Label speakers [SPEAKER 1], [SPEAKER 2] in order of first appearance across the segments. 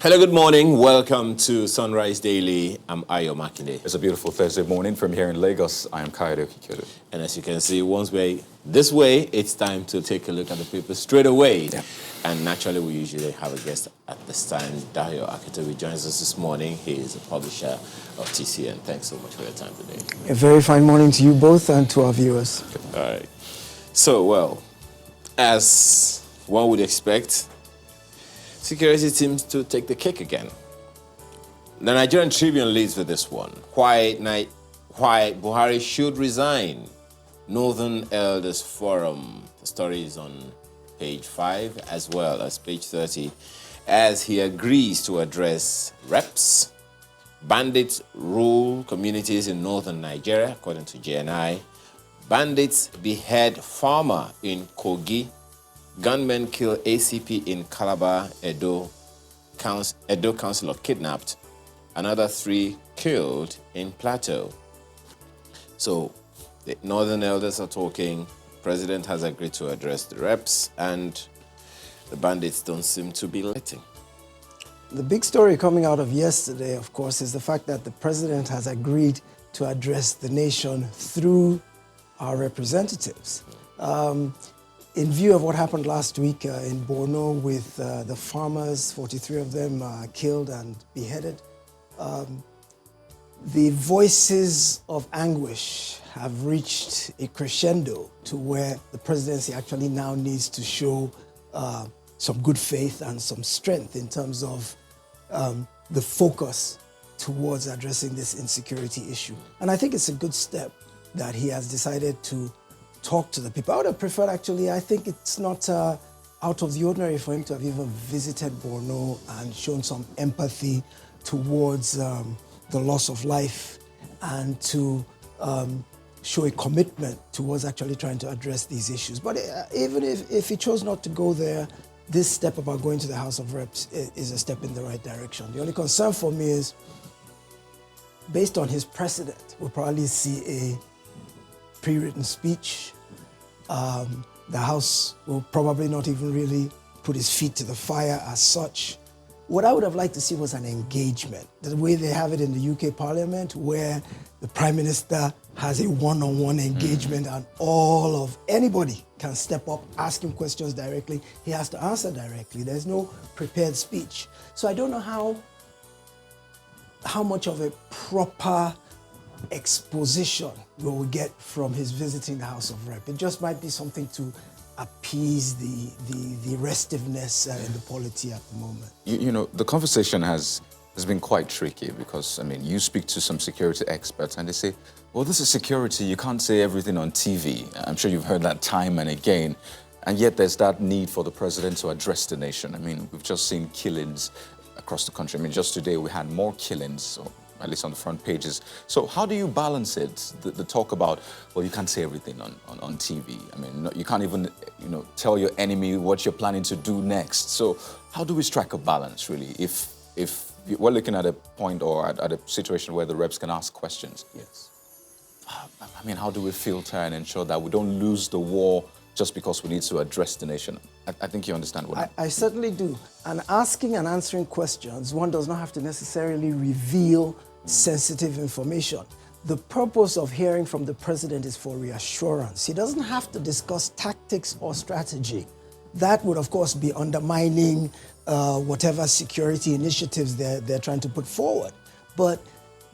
[SPEAKER 1] Hello, good morning. Welcome to Sunrise Daily. I'm Ayo Makinde.
[SPEAKER 2] It's a beautiful Thursday morning from here in Lagos. I am Kayode Kikyodo.
[SPEAKER 1] And as you can see, this way, it's time to take a look at the paper straight away.
[SPEAKER 2] Yeah.
[SPEAKER 1] And naturally, we usually have a guest at this time. Dayo Akitobi joins us this morning. He is a publisher of TCN. Thanks so much for your time today.
[SPEAKER 3] A very fine morning to you both and to our viewers.
[SPEAKER 1] All right. So, well, as one would expect, security seems to take the cake again. The Nigerian Tribune leads with this one. Why Buhari should resign. Northern Elders Forum. The story is on page 5 as well as page 30. As he agrees to address reps, bandits rule communities in northern Nigeria, according to JNI. Bandits behead farmer in Kogi. Gunmen kill ACP in Calabar, Edo councillor kidnapped. Another 3 killed in Plateau. So the Northern Elders are talking. President has agreed to address the reps, and the bandits don't seem to be letting.
[SPEAKER 3] The big story coming out of yesterday, of course, is the fact that the president has agreed to address the nation through our representatives. In view of what happened last week in Borno with the farmers, 43 of them killed and beheaded, the voices of anguish have reached a crescendo to where the presidency actually now needs to show some good faith and some strength in terms of the focus towards addressing this insecurity issue. And I think it's a good step that he has decided to talk to the people. I would have preferred, actually, I think it's not out of the ordinary for him to have even visited Borno and shown some empathy towards the loss of life and to show a commitment towards actually trying to address these issues. But even if he chose not to go there, this step about going to the House of Reps is a step in the right direction. The only concern for me is, based on his precedent, we'll probably see a pre-written speech. The House will probably not even really put his feet to the fire as such. What I would have liked to see was an engagement, the way they have it in the UK Parliament, where the Prime Minister has a one-on-one engagement and all of anybody can step up, ask him questions directly. He has to answer directly. There's no prepared speech. So I don't know how much of a proper exposition will we get from his visiting the House of Rep. It just might be something to appease the restiveness in the polity at the moment.
[SPEAKER 2] You know, the conversation has been quite tricky because, I mean, you speak to some security experts and they say, well, this is security, you can't say everything on TV. I'm sure you've heard that time and again. And yet there's that need for the president to address the nation. I mean, we've just seen killings across the country. I mean, just today we had more killings, or at least on the front pages. So how do you balance it, the talk about, well, you can't say everything on TV. I mean, you can't even, tell your enemy what you're planning to do next. So how do we strike a balance, really, if we're looking at a point or at a situation where the reps can ask questions?
[SPEAKER 1] Yes.
[SPEAKER 2] I mean, how do we filter and ensure that we don't lose the war just because we need to address the nation? I think you understand what
[SPEAKER 3] I certainly do. And asking and answering questions, one does not have to necessarily reveal sensitive information. The purpose of hearing from the president is for reassurance. He doesn't have to discuss tactics or strategy. That would, of course, be undermining whatever security initiatives they're trying to put forward. But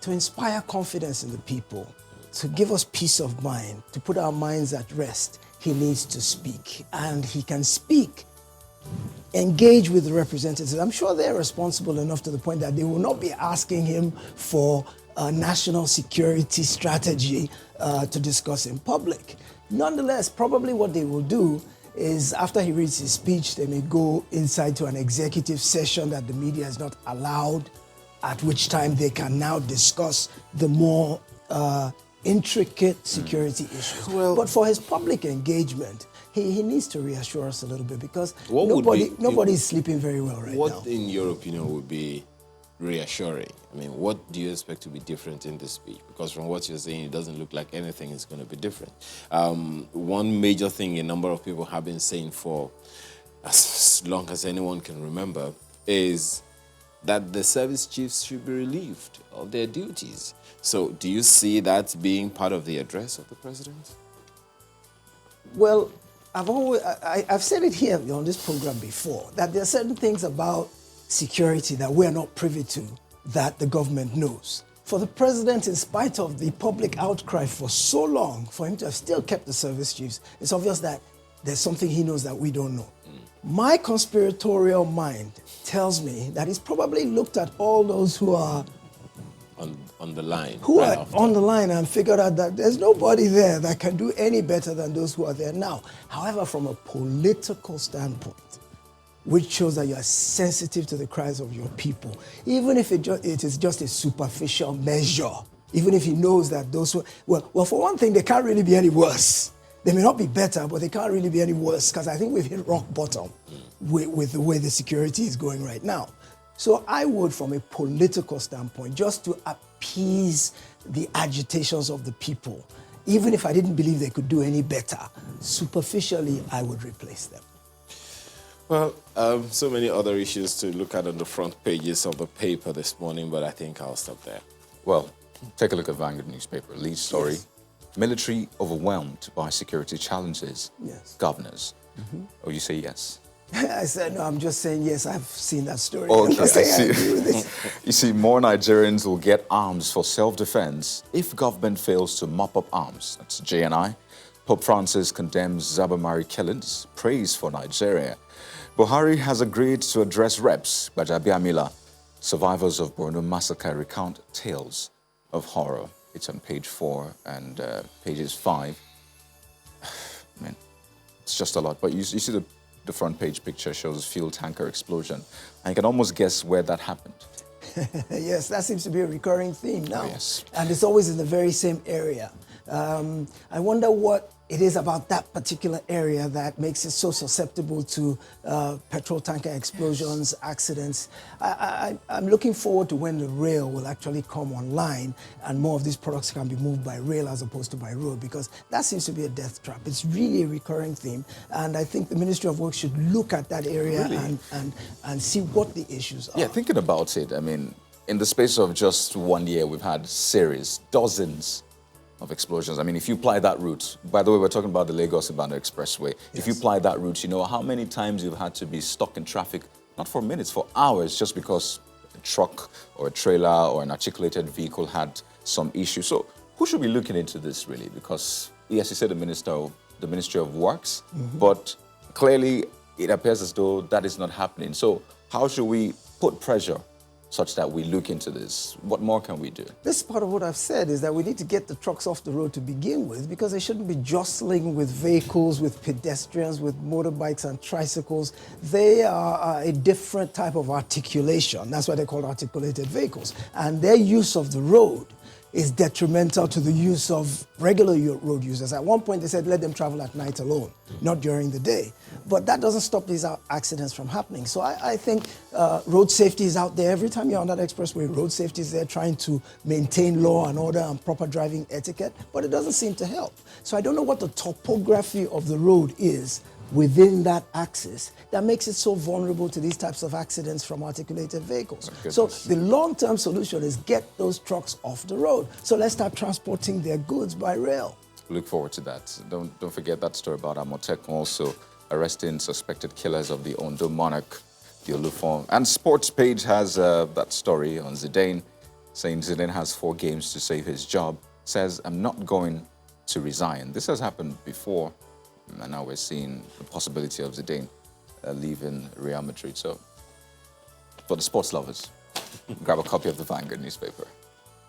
[SPEAKER 3] to inspire confidence in the people, to give us peace of mind, to put our minds at rest, he needs to speak. And he can speak, engage with the representatives. I'm sure they're responsible enough to the point that they will not be asking him for a national security strategy to discuss in public. Nonetheless, probably what they will do is after he reads his speech, they may go inside to an executive session that the media is not allowed, at which time they can now discuss the more intricate security issues.
[SPEAKER 1] Well,
[SPEAKER 3] but for his public engagement, he needs to reassure us a little bit because nobody is sleeping very well right now.
[SPEAKER 1] What, in your opinion, would be reassuring? I mean, what do you expect to be different in this speech? Because from what you're saying, it doesn't look like anything is going to be different. One major thing a number of people have been saying for as long as anyone can remember is that the service chiefs should be relieved of their duties. So do you see that being part of the address of the president?
[SPEAKER 3] Well, I've said it here on this program before, that there are certain things about security that we are not privy to that the government knows. For the president, in spite of the public outcry for so long, for him to have still kept the service chiefs, it's obvious that there's something he knows that we don't know. My conspiratorial mind tells me that he's probably looked at all those who are
[SPEAKER 1] on the line.
[SPEAKER 3] who
[SPEAKER 1] right
[SPEAKER 3] are
[SPEAKER 1] after.
[SPEAKER 3] on the line and figured out that there's nobody there that can do any better than those who are there now. However, from a political standpoint, which shows that you are sensitive to the cries of your people, even if it is just a superficial measure, even if he knows that those who, well, for one thing, they can't really be any worse. They may not be better, but they can't really be any worse, because I think we've hit rock bottom with the way the security is going right now. So I would, from a political standpoint, just to appease the agitations of the people, even if I didn't believe they could do any better, superficially, I would replace them.
[SPEAKER 1] Well, so many other issues to look at on the front pages of the paper this morning, but I think I'll stop there.
[SPEAKER 2] Well, take a look at Vanguard newspaper. Lead story.
[SPEAKER 3] Yes.
[SPEAKER 2] Military overwhelmed by security challenges.
[SPEAKER 3] Yes.
[SPEAKER 2] Governors. Oh, you say yes?
[SPEAKER 3] I said, no, I'm just saying, yes, I've seen that story.
[SPEAKER 2] Okay,
[SPEAKER 3] I'm not saying I
[SPEAKER 2] I
[SPEAKER 3] agree with it.
[SPEAKER 2] see. You see, more Nigerians will get arms for self-defense if government fails to mop up arms. That's JNI. Pope Francis condemns Zabamari killings. Praise for Nigeria. Buhari has agreed to address reps by Jabiamila. Survivors of Borno massacre recount tales of horror. It's on page 4 and pages 5. Man, it's just a lot. But you see the front page picture shows fuel tanker explosion. And you can almost guess where that happened.
[SPEAKER 3] Yes, that seems to be a recurring theme now.
[SPEAKER 2] Oh, yes.
[SPEAKER 3] And it's always in the very same area. I wonder what it is about that particular area that makes it so susceptible to petrol tanker explosions, accidents. I'm looking forward to when the rail will actually come online and more of these products can be moved by rail as opposed to by road, because that seems to be a death trap. It's really a recurring theme, and I think the Ministry of Works should look at that area
[SPEAKER 2] Really?
[SPEAKER 3] and see what the issues are.
[SPEAKER 2] Yeah, thinking about it, I mean, in the space of just 1 year, we've had dozens of explosions. I mean, if you apply that route, by the way, we're talking about the Lagos-Ibadan Expressway. If you apply that route, you know how many times you've had to be stuck in traffic, not for minutes, for hours, just because a truck or a trailer or an articulated vehicle had some issue. So who should be looking into this, really? Because, yes, you said the Ministry of Works, but clearly it appears as though that is not happening. So how should we put pressure such that we look into this? What more can we do?
[SPEAKER 3] This is part of what I've said, is that we need to get the trucks off the road to begin with, because they shouldn't be jostling with vehicles, with pedestrians, with motorbikes and tricycles. They are a different type of articulation. That's why they're called articulated vehicles. And their use of the road is detrimental to the use of regular road users. At one point, they said, let them travel at night alone, not during the day. But that doesn't stop these accidents from happening. So I think road safety is out there. Every time you're on that expressway, road safety is there trying to maintain law and order and proper driving etiquette, but it doesn't seem to help. So I don't know what the topography of the road is within that axis that makes it so vulnerable to these types of accidents from articulated vehicles. So the long-term solution is get those trucks off the road. So let's start transporting their goods by rail.
[SPEAKER 2] Look forward to that. Don't forget that story about Amotekun also arresting suspected killers of the Ondo monarch, the Olufon. And Sports Page has that story on Zidane, saying Zidane has 4 games to save his job, says, I'm not going to resign. This has happened before, and now we're seeing the possibility of Zidane leaving Real Madrid. So, for the sports lovers, grab a copy of the Vanguard newspaper.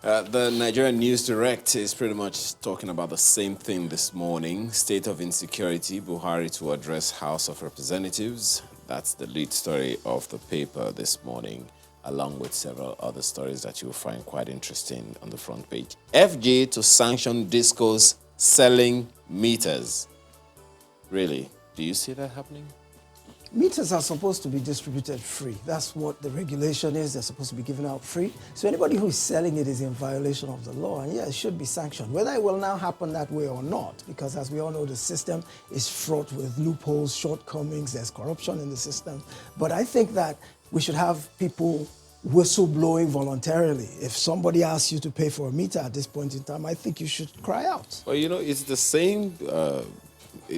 [SPEAKER 1] The Nigerian News Direct is pretty much talking about the same thing this morning. State of insecurity, Buhari to address House of Representatives. That's the lead story of the paper this morning, along with several other stories that you'll find quite interesting on the front page. FG to sanction discos selling meters. Really, do you see that happening?
[SPEAKER 3] Meters are supposed to be distributed free. That's what the regulation is. They're supposed to be given out free. So anybody who is selling it is in violation of the law. And yeah, it should be sanctioned. Whether it will now happen that way or not, because as we all know, the system is fraught with loopholes, shortcomings, there's corruption in the system. But I think that we should have people whistleblowing voluntarily. If somebody asks you to pay for a meter at this point in time, I think you should cry out.
[SPEAKER 1] Well, it's the same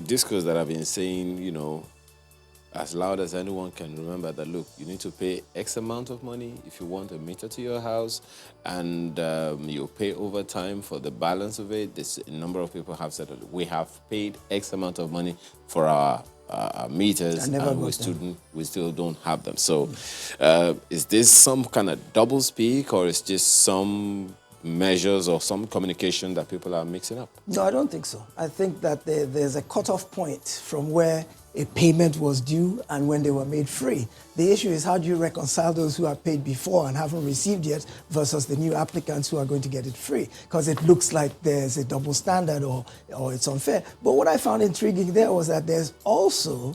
[SPEAKER 1] discourse that I've been saying, as loud as anyone can remember, that look, you need to pay X amount of money if you want a meter to your house, and you pay over time for the balance of it. A number of people have said that we have paid X amount of money for our meters, and we still don't have them. So is this some kind of double speak, or is this some measures or some communication that people are mixing up?
[SPEAKER 3] No, I don't think so. I think that there's a cutoff point from where a payment was due and when they were made free. The issue is, how do you reconcile those who have paid before and haven't received yet versus the new applicants who are going to get it free? Because it looks like there's a double standard or it's unfair. But what I found intriguing there was that there's also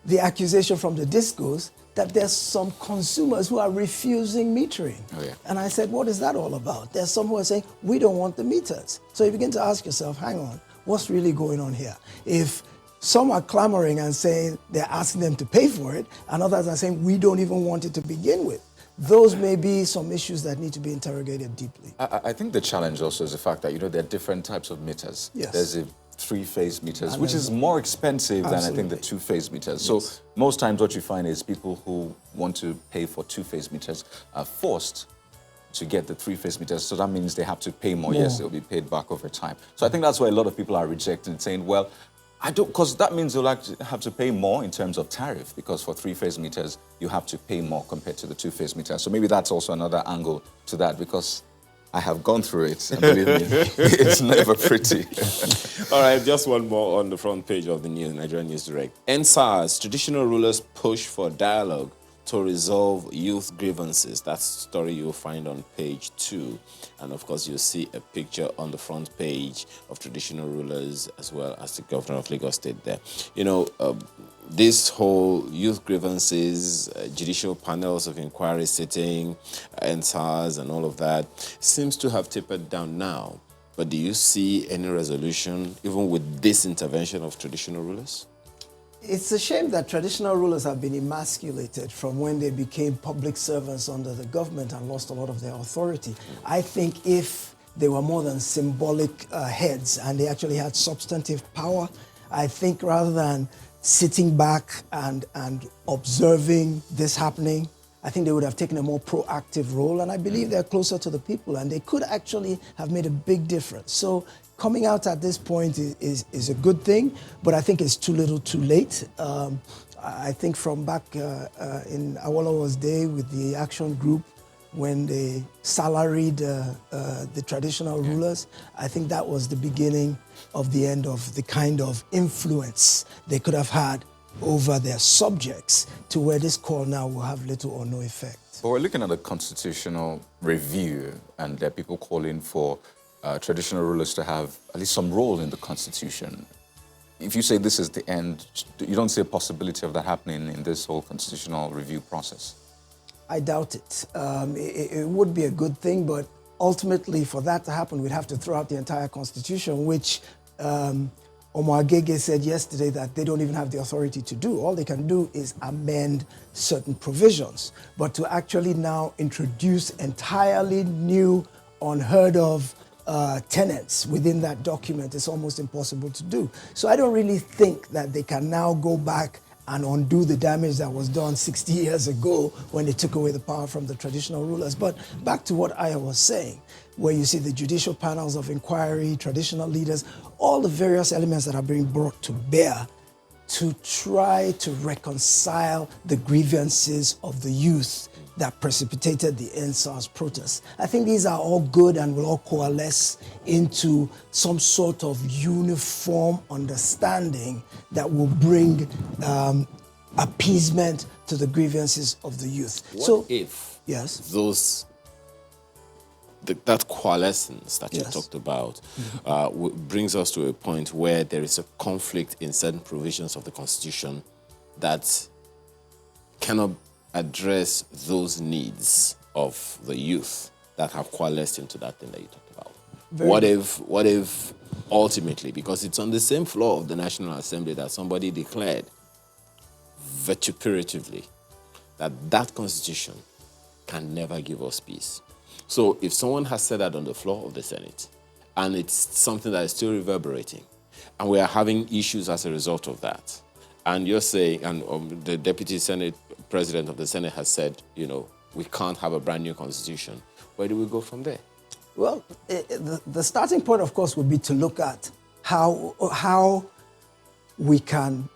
[SPEAKER 3] the accusation from the discos that there's some consumers who are refusing metering.
[SPEAKER 2] Oh, yeah.
[SPEAKER 3] And I said, what is that all about? There's some who are saying, we don't want the meters. So you begin to ask yourself, hang on, what's really going on here? If some are clamoring and saying they're asking them to pay for it, and others are saying we don't even want it to begin with, those may be some issues that need to be interrogated deeply.
[SPEAKER 2] I think the challenge also is the fact that, there are different types of meters.
[SPEAKER 3] Yes.
[SPEAKER 2] There's a three-phase meters, which is more expensive than I think the two-phase meters.
[SPEAKER 3] Yes.
[SPEAKER 2] So most times what you find is people who want to pay for two-phase meters are forced to get the three-phase meters. So that means they have to pay more. Yes, they'll be paid back over time. So I think that's why a lot of people are rejecting it, saying, well, because that means you'll have to pay more in terms of tariff, because for three-phase meters, you have to pay more compared to the two-phase meters. So maybe that's also another angle to that, because I have gone through it, and believe me, it's never pretty.
[SPEAKER 1] All right, just one more on the front page of the Nigerian News Direct. NSAS, traditional rulers push for dialogue to resolve youth grievances. That's the story you'll find on page 2. And of course, you'll see a picture on the front page of traditional rulers as well as the governor of Lagos State there. This whole youth grievances, judicial panels of inquiry sitting, NSAS and all of that seems to have tapered down now. But do you see any resolution even with this intervention of traditional rulers?
[SPEAKER 3] It's a shame that traditional rulers have been emasculated from when they became public servants under the government and lost a lot of their authority. I think if they were more than symbolic heads and they actually had substantive power, I think rather than sitting back and observing this happening, I think they would have taken a more proactive role, and I believe they're closer to the people and they could actually have made a big difference. So coming out at this point is a good thing, but I think it's too little too late. I think from back in Awolowo's day with the Action Group, when they salaried the traditional rulers, I think that was the beginning of the end of the kind of influence they could have had over their subjects, to where this call now will have little or no effect.
[SPEAKER 2] But we're looking at a constitutional review, and there are people calling for traditional rulers to have at least some role in the Constitution. If you say this is the end, you don't see a possibility of that happening in this whole constitutional review process?
[SPEAKER 3] I doubt it. It would be a good thing, but ultimately for that to happen, we'd have to throw out the entire Constitution, which Omar Agege said yesterday that they don't even have the authority to do. All they can do is amend certain provisions. But to actually now introduce entirely new, unheard of tenets within that document is almost impossible to do. So I don't really think that they can now go back and undo the damage that was done 60 years ago when they took away the power from the traditional rulers. But back to what Aya was saying, where you see the judicial panels of inquiry, traditional leaders, all the various elements that are being brought to bear to try to reconcile the grievances of the youth that precipitated the NSAS protests. I think these are all good and will all coalesce into some sort of uniform understanding that will bring appeasement to the grievances of the youth.
[SPEAKER 1] What if
[SPEAKER 3] yes,
[SPEAKER 1] that coalescence that you talked about brings us to a point where there is a conflict in certain provisions of the Constitution that cannot address those needs of the youth that have coalesced into that thing that you talked about? What if ultimately, because it's on the same floor of the National Assembly that somebody declared vituperatively that Constitution can never give us peace. So if someone has said that on the floor of the Senate, and it's something that is still reverberating, and we are having issues as a result of that, and you're saying, and the Deputy Senate President of the Senate has said, we can't have a brand new constitution, where do we go from there?
[SPEAKER 3] Well, the starting point, of course, would be to look at how we can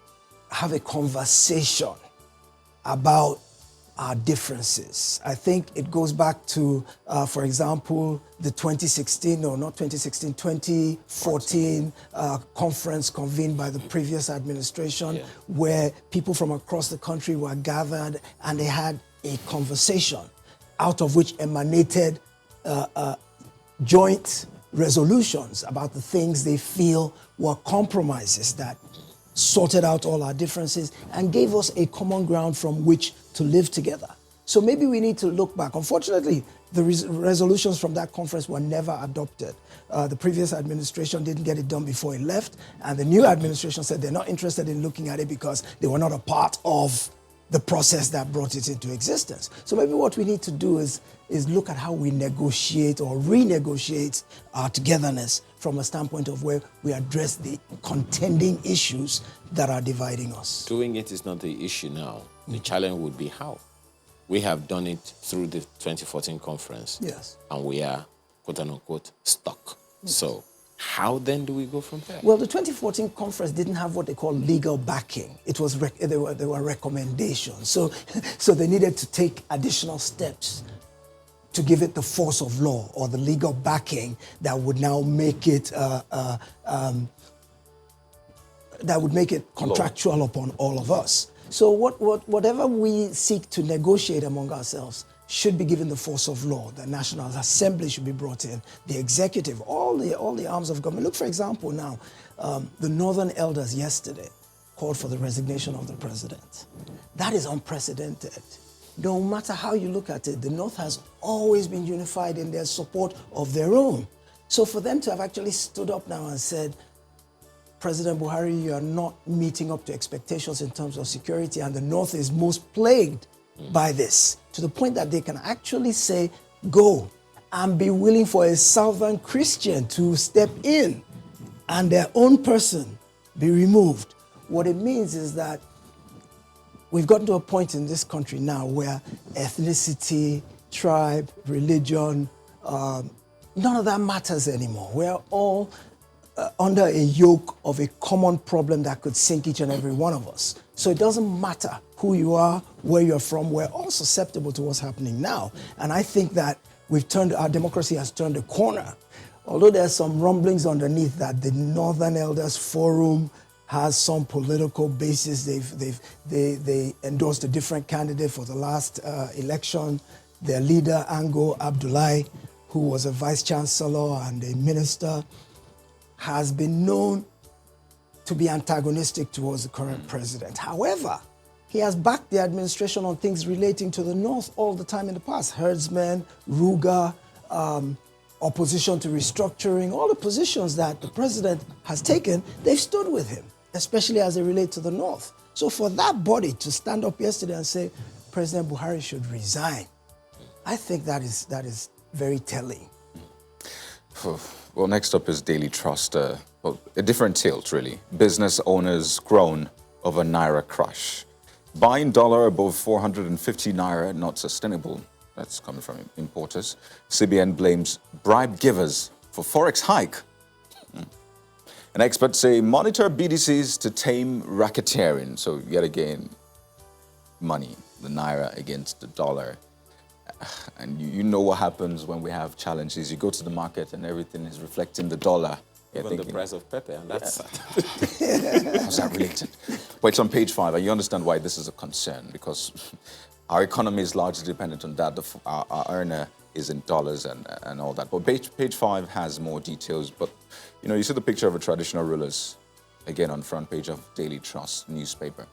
[SPEAKER 3] have a conversation about our differences. I think it goes back to, for example, the 2014 conference convened by the previous administration, where people from across the country were gathered and they had a conversation, out of which emanated joint resolutions about the things they feel were compromises that sorted out all our differences and gave us a common ground from which to live together. So maybe we need to look back. Unfortunately, the resolutions from that conference were never adopted. The previous administration didn't get it done before it left, and the new administration said they're not interested in looking at it because they were not a part of the process that brought it into existence. So maybe what we need to do is look at how we negotiate or renegotiate our togetherness from a standpoint of where we address the contending issues that are dividing us.
[SPEAKER 1] Doing it is not the issue now. The challenge would be how. We have done it through the 2014 conference.
[SPEAKER 3] Yes.
[SPEAKER 1] And we are, quote unquote, stuck. Yes. So how then do we go from there?
[SPEAKER 3] Well, the 2014 conference didn't have what they call legal backing. It was there were recommendations. So they needed to take additional steps to give it the force of law or the legal backing that would now make it contractual upon all of us. So whatever we seek to negotiate among ourselves should be given the force of law. The National Assembly should be brought in, the executive, all the arms of government. Look, for example, now, the Northern Elders yesterday called for the resignation of the president. That is unprecedented. No matter how you look at it, the North has always been unified in their support of their own. So for them to have actually stood up now and said, President Buhari, you are not meeting up to expectations in terms of security, and the North is most plagued by this, to the point that they can actually say, go and be willing for a Southern Christian to step in and their own person be removed. What it means is that we've gotten to a point in this country now where ethnicity, tribe, religion, none of that matters anymore. We're all under a yoke of a common problem that could sink each and every one of us. So it doesn't matter who you are, where you're from, we're all susceptible to what's happening now. And I think that our democracy has turned a corner. Although there's some rumblings underneath that the Northern Elders Forum has some political basis. They endorsed a different candidate for the last election. Their leader, Ango Abdullahi, who was a vice chancellor and a minister, has been known to be antagonistic towards the current president. However, he has backed the administration on things relating to the North all the time in the past. Herdsmen, Ruga, opposition to restructuring, all the positions that the president has taken, they've stood with him, especially as they relate to the North. So for that body to stand up yesterday and say, President Buhari should resign, I think that is very telling.
[SPEAKER 2] Well, next up is Daily Trust. A different tilt, really. Business owners groan over Naira crash. Buying dollar above 450 Naira, not sustainable. That's coming from importers. CBN blames bribe givers for Forex hike. And experts say monitor BDCs to tame racketeering. So yet again, money, the Naira against the dollar. And you know what happens when we have challenges. You go to the market and everything is reflecting the dollar.
[SPEAKER 1] Even the price of pepper, and that's
[SPEAKER 2] how's that related? But it's on page 5, and you understand why this is a concern, because our economy is largely dependent on that. Our earner is in dollars and all that. But page 5 has more details. But you see the picture of a traditional rulers, again on front page of Daily Trust newspaper.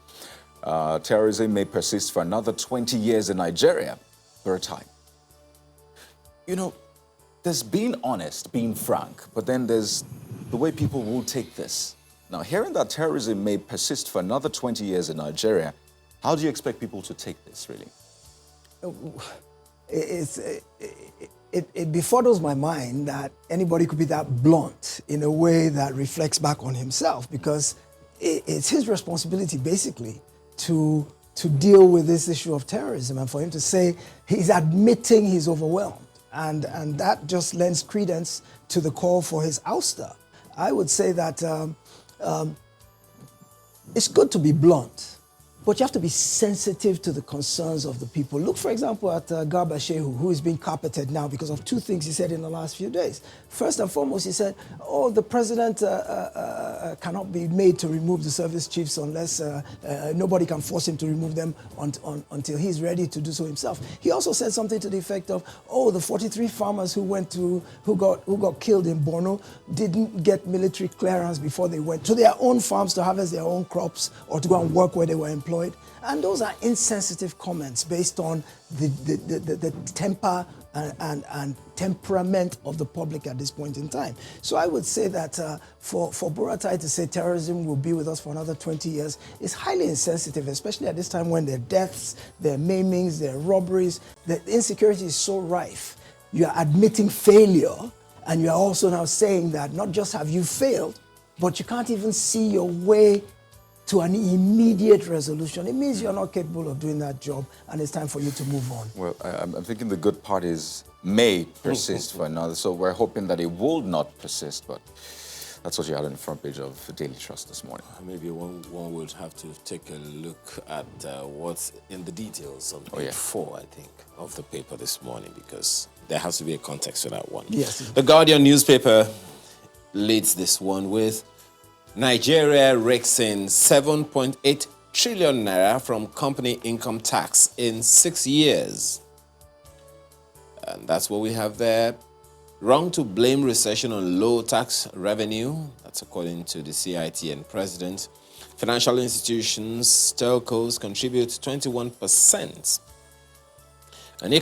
[SPEAKER 2] Terrorism may persist for another 20 years in Nigeria. For a time. There's being honest, being frank, but then there's the way people will take this. Now, hearing that terrorism may persist for another 20 years in Nigeria, how do you expect people to take this, really?
[SPEAKER 3] it befuddles my mind that anybody could be that blunt in a way that reflects back on himself, because it's his responsibility basically to deal with this issue of terrorism, and for him to say he's admitting he's overwhelmed, and that just lends credence to the call for his ouster. I would say that it's good to be blunt, but you have to be sensitive to the concerns of the people. Look, for example, at Garba Shehu, who is being carpeted now because of two things he said in the last few days. First and foremost, he said, oh, the president cannot be made to remove the service chiefs unless nobody can force him to remove them until he's ready to do so himself. He also said something to the effect of, oh, the 43 farmers who got killed in Borno didn't get military clearance before they went to their own farms to harvest their own crops or to go and work where they were employed. And those are insensitive comments based on the temper and temperament of the public at this point in time. So I would say that for Buratai to say terrorism will be with us for another 20 years is highly insensitive, especially at this time when there are deaths, there are maimings, there are robberies, the insecurity is so rife. You are admitting failure, and you are also now saying that not just have you failed, but you can't even see your way to an immediate resolution. It means you're not capable of doing that job, and it's time for you to move on.
[SPEAKER 2] Well, I'm thinking the good part is may persist for another, so we're hoping that it will not persist, but that's what you had on the front page of Daily Trust this morning.
[SPEAKER 1] Maybe one would have to take a look at what's in the details on page 4, I think, of the paper this morning, because there has to be a context for that one.
[SPEAKER 3] Yes.
[SPEAKER 1] The Guardian newspaper leads this one with Nigeria rakes in 7.8 trillion naira from company income tax in 6 years. And that's what we have there. Wrong to blame recession on low tax revenue. That's according to the CITN president. Financial institutions, telcos contribute 21%. And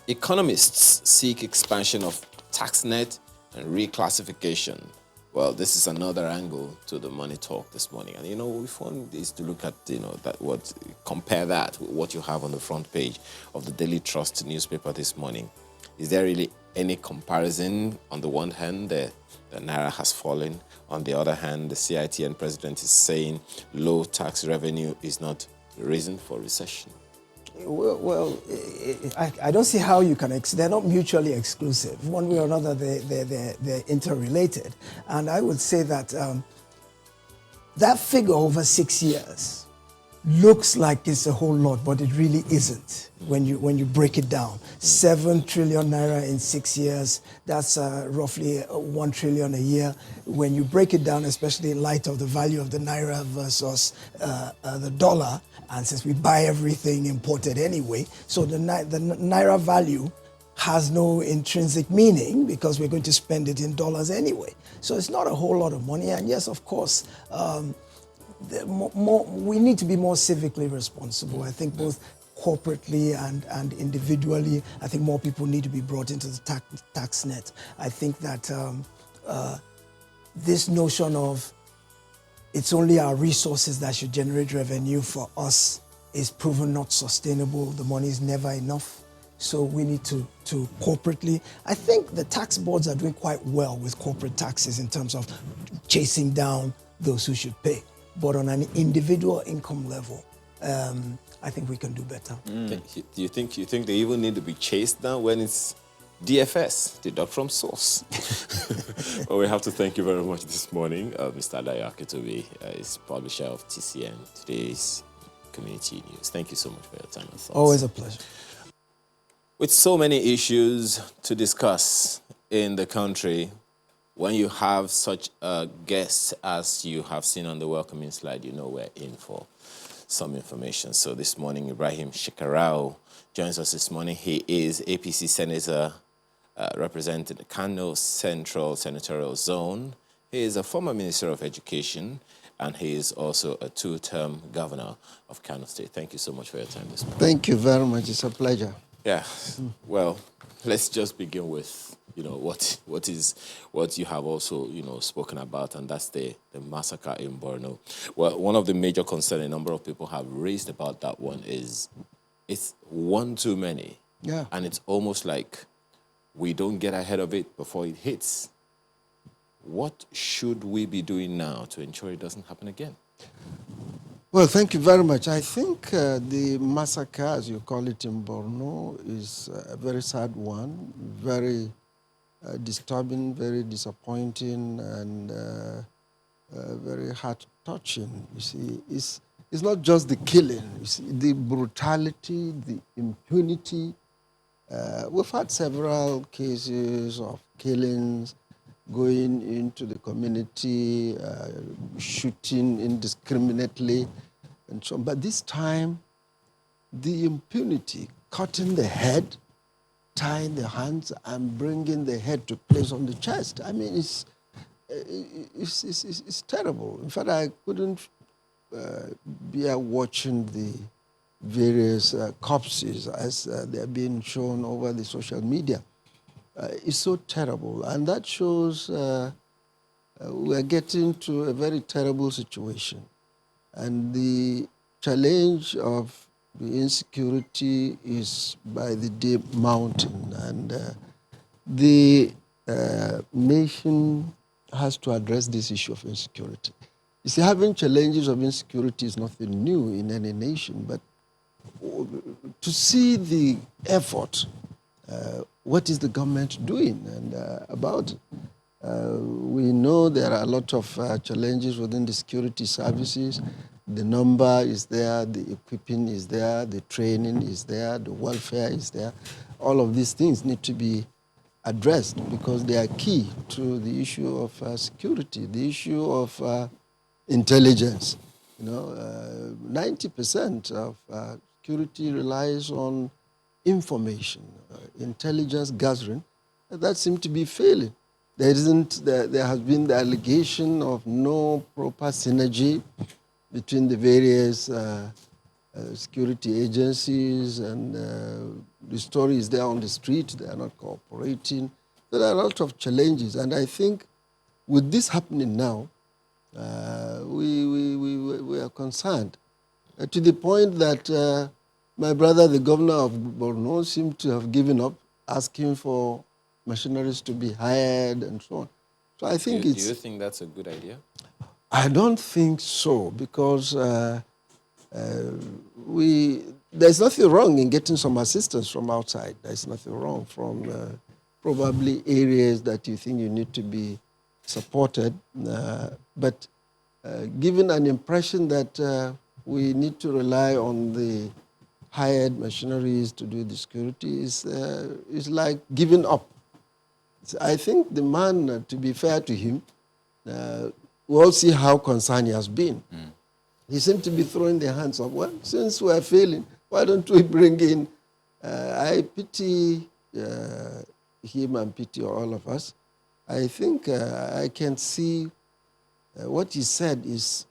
[SPEAKER 1] economists seek expansion of tax net and reclassification. Well, this is another angle to the money talk this morning. And, if one is to look at, compare that with what you have on the front page of the Daily Trust newspaper this morning. Is there really any comparison? On the one hand, the Naira has fallen. On the other hand, the CITN president is saying low tax revenue is not the reason for recession.
[SPEAKER 3] Well, I don't see how you can. They're not mutually exclusive. One way or another, they're interrelated. And I would say that that figure over 6 years looks like it's a whole lot, but it really isn't when you break it down. 7 trillion naira in 6 years, that's roughly 1 trillion a year. When you break it down, especially in light of the value of the naira versus the dollar, and since we buy everything imported anyway, so the naira value has no intrinsic meaning because we're going to spend it in dollars anyway. So it's not a whole lot of money. And yes, of course, we need to be more civically responsible. I think both corporately and individually, I think more people need to be brought into the tax net. I think that this notion of it's only our resources that should generate revenue for us is proven not sustainable. The money is never enough. So we need to corporately, I think the tax boards are doing quite well with corporate taxes in terms of chasing down those who should pay. But on an individual income level, I think we can do better.
[SPEAKER 1] Do you think they even need to be chased down when it's DFS, deduct from source? Well, we have to thank you very much this morning. Mr. Adayo Akitobi is publisher of TCN, today's community news. Thank you so much for your time and thoughts.
[SPEAKER 3] Always a pleasure.
[SPEAKER 1] With so many issues to discuss in the country, when you have such a guest as you have seen on the welcoming slide, we're in for some information. So this morning, Ibrahim Shekarau joins us this morning. He is APC Senator representing the Kano Central Senatorial Zone. He is a former Minister of Education, and he is also a two-term governor of Kano State. Thank you so much for your time this morning.
[SPEAKER 4] Thank you very much. It's a pleasure.
[SPEAKER 1] Yeah. Well, let's just begin with what you have also spoken about, and that's the massacre in Borno. Well, one of the major concerns a number of people have raised about that one is it's one too many.
[SPEAKER 4] Yeah.
[SPEAKER 1] And it's almost like we don't get ahead of it before it hits. What should we be doing now to ensure it doesn't happen again?
[SPEAKER 4] Well, thank you very much. I think the massacre, as you call it in Borno, is a very sad one, very disturbing, very disappointing, and very heart-touching. You see, it's not just the killing. You see, the brutality, the impunity. We've had several cases of killings, going into the community, shooting indiscriminately, and so on. But this time, the impunity, cutting the head, tying the hands, and bringing the head to place on the chest. I mean, it's terrible. In fact, I couldn't bear watching the various corpses as they're being shown over the social media. It's so terrible, and that shows we're getting to a very terrible situation. And the challenge of the insecurity is by the day mounting, and the nation has to address this issue of insecurity. You see, having challenges of insecurity is nothing new in any nation, but to see the effort, what is the government doing and about it? We know there are a lot of challenges within the security services. The number is there, the equipping is there, the training is there, the welfare is there. All of these things need to be addressed because they are key to the issue of security, the issue of intelligence. You know, 90% of security relies on information, intelligence gathering. That seems to be failing. There has been the allegation of no proper synergy between the various security agencies, and the story is there on the street. They are not cooperating. There are a lot of challenges, and I think with this happening now, we are concerned to the point that my brother, the governor of Borno, seemed to have given up, asking for machineries to be hired and so on. So I think
[SPEAKER 1] Do you think that's a good idea?
[SPEAKER 4] I don't think so, because there's nothing wrong in getting some assistance from outside. There's nothing wrong from probably areas that you think you need to be supported. But giving an impression that we need to rely on the hired machineries to do the security is like giving up. So I think the man, to be fair to him, we all see how concerned he has been. He seemed to be throwing their hands up. Well, since we are failing, why don't we bring in? I pity him and pity all of us. I think I can see what he said is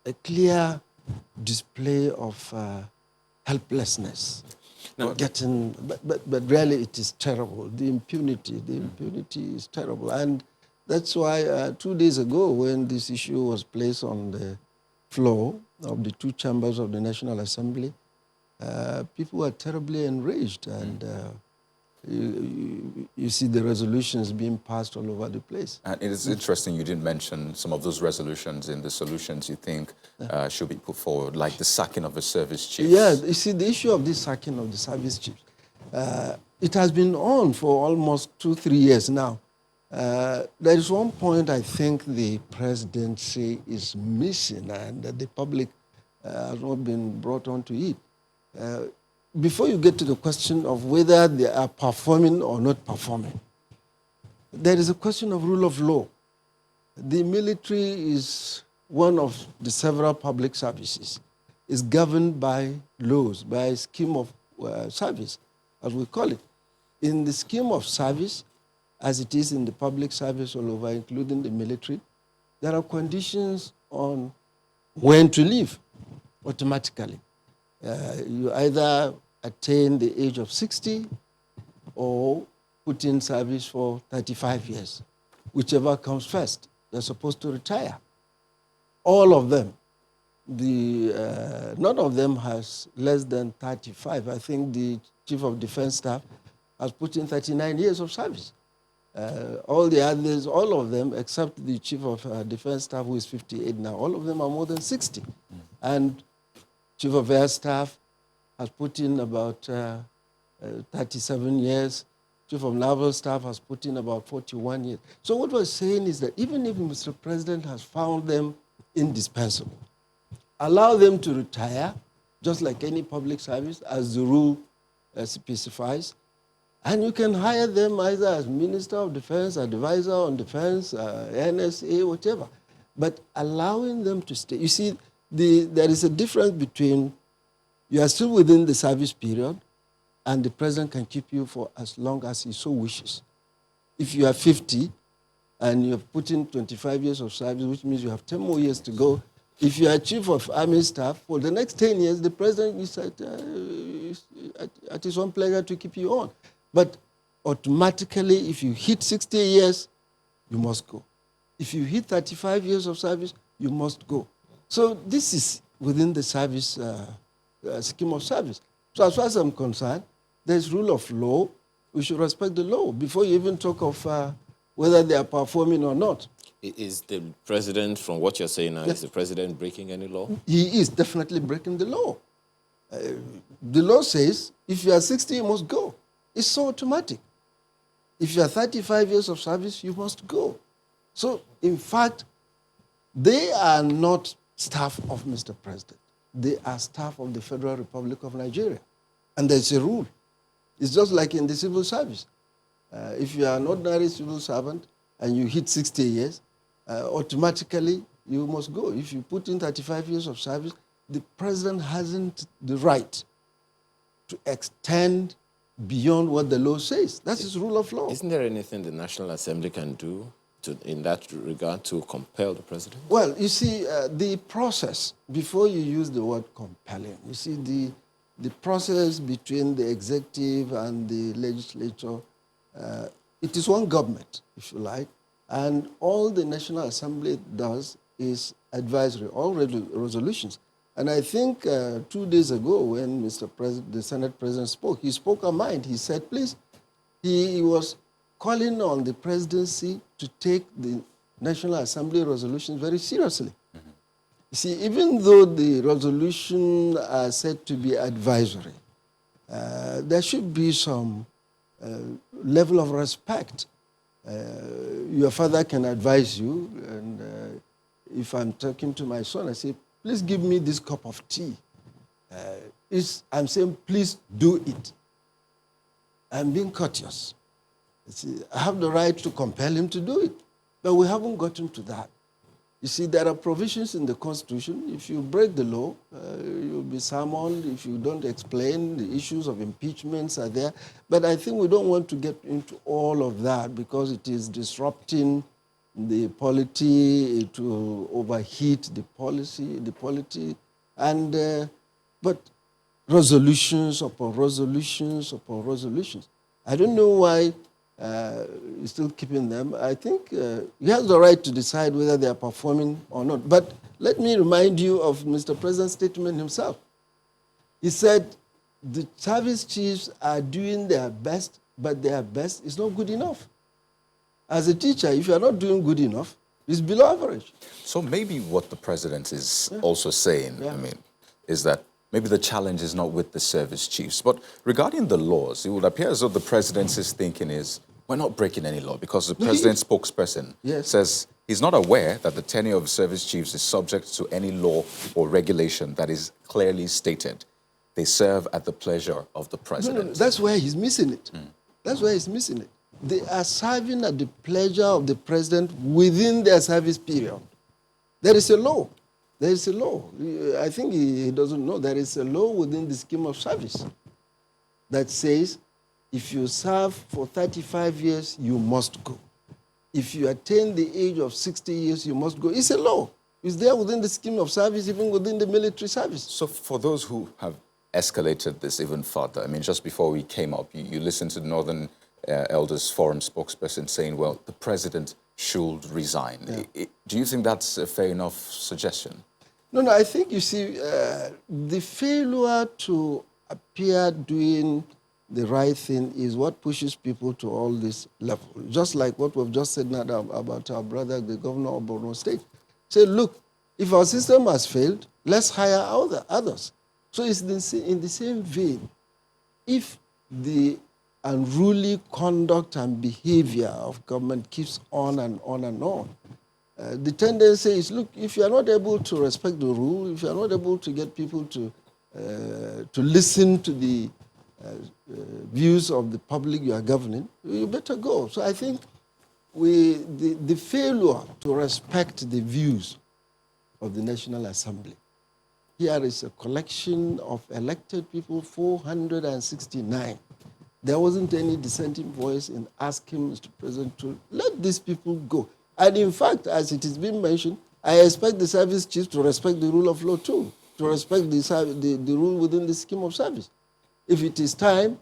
[SPEAKER 4] a clear display of helplessness.
[SPEAKER 1] No.
[SPEAKER 4] But really it is terrible. The impunity is terrible. And that's why 2 days ago, when this issue was placed on the floor of the two chambers of the National Assembly, people were terribly enraged. And you see the resolutions being passed all over the place.
[SPEAKER 2] And it is interesting you didn't mention some of those resolutions in the solutions you think should be put forward, like the sacking of the service chiefs.
[SPEAKER 4] Yeah, you see, the issue of this sacking of the service chiefs, it has been on for almost 2-3 years now. There is one point I think the presidency is missing, and that the public has not been brought onto it. Before you get to the question of whether they are performing or not performing, there is a question of rule of law. The military is one of the several public services. It's governed by laws, by a scheme of service, as we call it. In the scheme of service, as it is in the public service all over, including the military, there are conditions on when to leave automatically. You either attain the age of 60 or put in service for 35 years. Whichever comes first, they're supposed to retire. All of them. none of them has less than 35. I think the Chief of Defense Staff has put in 39 years of service. All the others, all of them, except the Chief of Defense Staff, who is 58 now, all of them are more than 60. And Chief of Air Staff has put in about 37 years. Chief of Naval Staff has put in about 41 years. So what we're saying is that even if Mr. President has found them indispensable, allow them to retire, just like any public service, as the rule specifies, and you can hire them either as Minister of Defense, Advisor on Defense, NSA, whatever. But allowing them to stay. You see, there is a difference between you are still within the service period and the president can keep you for as long as he so wishes. If you are 50 and you have put in 25 years of service, which means you have 10 more years to go, if you are Chief of Army Staff, for the next 10 years, the president is at his own pleasure to keep you on. But automatically, if you hit 60 years, you must go. If you hit 35 years of service, you must go. So this is within the service scheme of service. So as far as I'm concerned, there's rule of law. We should respect the law before you even talk of whether they are performing or not.
[SPEAKER 1] Is the president, from what you're saying now, is the president breaking any law?
[SPEAKER 4] He is definitely breaking the law. The law says if you are 60, you must go. It's so automatic. If you are 35 years of service, you must go. So, in fact, they are not staff of Mr. President. They are staff of the Federal Republic of Nigeria. And there's a rule. It's just like in the civil service. If you are an ordinary civil servant and you hit 60 years, automatically you must go. If you put in 35 years of service, the president hasn't the right to extend beyond what the law says. That's his rule of law.
[SPEAKER 1] Isn't there anything the National Assembly can do in that regard to compel the president?
[SPEAKER 4] Well, you see, the process, before you use the word compelling, you see, the process between the executive and the legislature, it is one government, if you like, and all the National Assembly does is advisory, all resolutions. And I think 2 days ago when Mr. President, the Senate President spoke, he spoke a mind. He said, please, he was calling on the presidency to take the National Assembly resolutions very seriously. Mm-hmm. You see, even though the resolutions are said to be advisory, there should be some level of respect. Your father can advise you, and if I'm talking to my son, I say, please give me this cup of tea. I'm saying, please do it. I'm being courteous. You see, I have the right to compel him to do it, but we haven't gotten to that. You see, there are provisions in the Constitution. If you break the law, you'll be summoned. If you don't explain, the issues of impeachments are there. But I think we don't want to get into all of that because it is disrupting the polity, it will overheat the polity, and but resolutions upon resolutions upon resolutions. I don't know why you're still keeping them. I think he has the right to decide whether they are performing or not. But let me remind you of Mr. President's statement himself. He said the service chiefs are doing their best, but their best is not good enough. As a teacher, if you are not doing good enough, it's below average.
[SPEAKER 2] So maybe what the president is also saying, is that maybe the challenge is not with the service chiefs. But regarding the laws, it would appear as though the president's thinking is, we're not breaking any law, because the president's spokesperson says he's not aware that the tenure of service chiefs is subject to any law or regulation that is clearly stated. They serve at the pleasure of the president.
[SPEAKER 4] No, that's where he's missing it. That's where he's missing it. They are serving at the pleasure of the president within their service period. There is a law. There is a law. I think he doesn't know. There is a law within the scheme of service that says if you serve for 35 years, you must go. If you attain the age of 60 years, you must go. It's a law. It's there within the scheme of service, even within the military service.
[SPEAKER 2] So for those who have escalated this even further, just before we came up, you listened to the Northern Elders Forum spokesperson saying, well, the president should resign. Do you think that's a fair enough suggestion?
[SPEAKER 4] No, I think you see the failure to appear doing the right thing is what pushes people to all this level. Just like what we've just said now about our brother, the governor of Borno State. Say, look, if our system has failed, let's hire others. So it's in the same vein. If the unruly conduct and behavior of government keeps on and on and on, the tendency is, look, if you are not able to respect the rule, if you are not able to get people to listen to the views of the public you are governing, you better go. So I think the failure to respect the views of the National Assembly. Here is a collection of elected people, 469. There wasn't any dissenting voice in asking Mr. President to let these people go. And in fact, as it is being mentioned, I expect the service chiefs to respect the rule of law too, to respect the rule within the scheme of service. If it is time,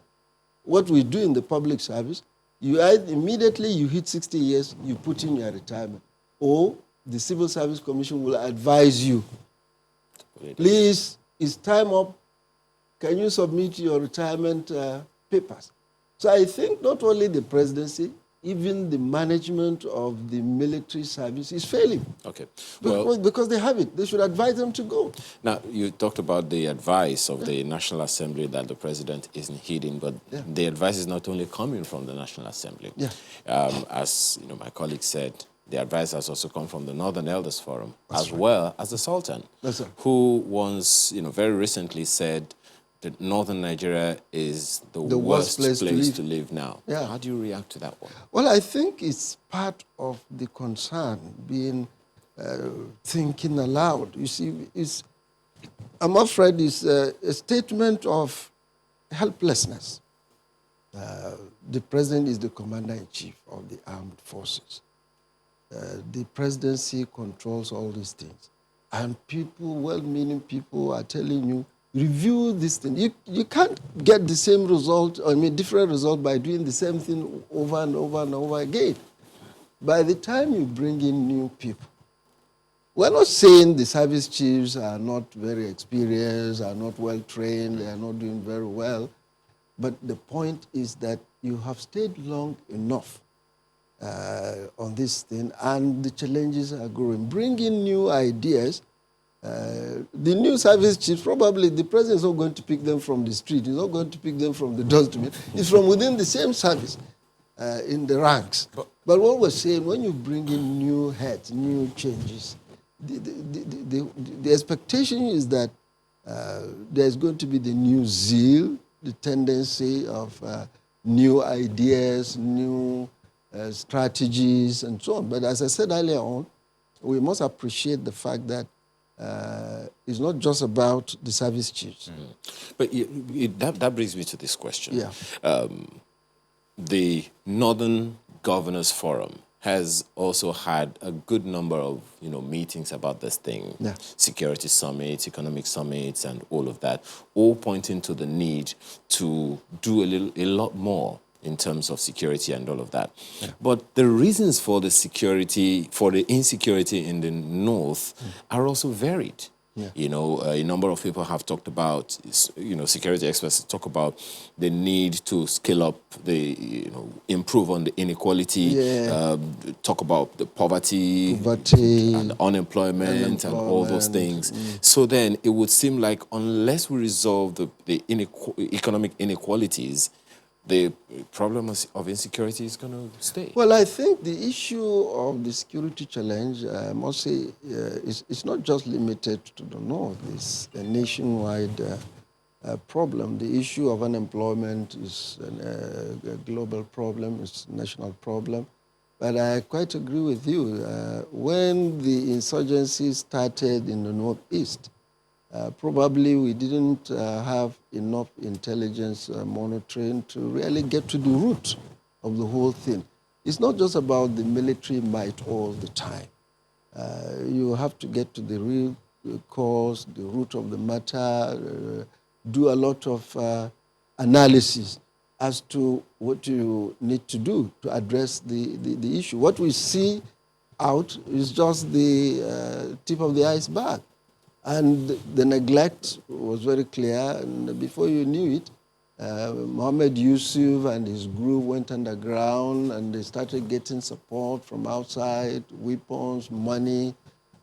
[SPEAKER 4] what we do in the public service, immediately you hit 60 years, you put in your retirement. Or the Civil Service Commission will advise you, please, it's time up. Can you submit your retirement papers? So I think not only the presidency, even the management of the military service is failing.
[SPEAKER 1] Okay. Well,
[SPEAKER 4] because they have it. They should advise them to go.
[SPEAKER 1] Now, you talked about the advice of the National Assembly that the president isn't heeding, but the advice is not only coming from the National Assembly.
[SPEAKER 4] Yeah.
[SPEAKER 1] As my colleague said, the advice has also come from the Northern Elders Forum, as well as the Sultan, who once, very recently said that Northern Nigeria is the worst place to live now.
[SPEAKER 4] Yeah.
[SPEAKER 1] How do you react to that one?
[SPEAKER 4] Well, I think it's part of the concern, being thinking aloud. You see, I'm afraid it's a statement of helplessness. The president is the commander-in-chief of the armed forces. The presidency controls all these things. And people, well-meaning people, are telling you, review this thing. You can't get the same result, different result by doing the same thing over and over and over again. By the time you bring in new people, we're not saying the service chiefs are not very experienced, are not well-trained, they are not doing very well, but the point is that you have stayed long enough on this thing, and the challenges are growing. Bring in new ideas. The new service chiefs, probably the president is not going to pick them from the street. He's not going to pick them from the dustbin. It's from within the same service in the ranks. But what we're saying, when you bring in new heads, new changes, the expectation is that there's going to be the new zeal, the tendency of new ideas, new strategies, and so on. But as I said earlier on, we must appreciate the fact that it's not just about the service chiefs.
[SPEAKER 1] But that brings me to this question.
[SPEAKER 4] Yeah.
[SPEAKER 1] The Northern Governors Forum has also had a good number of meetings about this thing, security summits, economic summits, and all of that, all pointing to the need to do a lot more in terms of security and all of that. Yeah. But the reasons for the insecurity in the north are also varied. Yeah. A number of people have talked about, security experts talk about the need to scale up improve on the inequality, talk about the poverty and unemployment and all those things. So then it would seem like unless we resolve the economic inequalities, the problem of insecurity is going to stay.
[SPEAKER 4] Well, I think the issue of the security challenge, I must say, it's not just limited to the North. It's a nationwide problem. The issue of unemployment is a global problem. It's a national problem. But I quite agree with you. When the insurgency started in the Northeast, probably we didn't have enough intelligence monitoring to really get to the root of the whole thing. It's not just about the military might all the time. You have to get to the real cause, the root of the matter, do a lot of analysis as to what you need to do to address the issue. What we see out is just the tip of the iceberg. And the neglect was very clear, and before you knew it, Mohammed Yusuf and his group went underground and they started getting support from outside, weapons, money,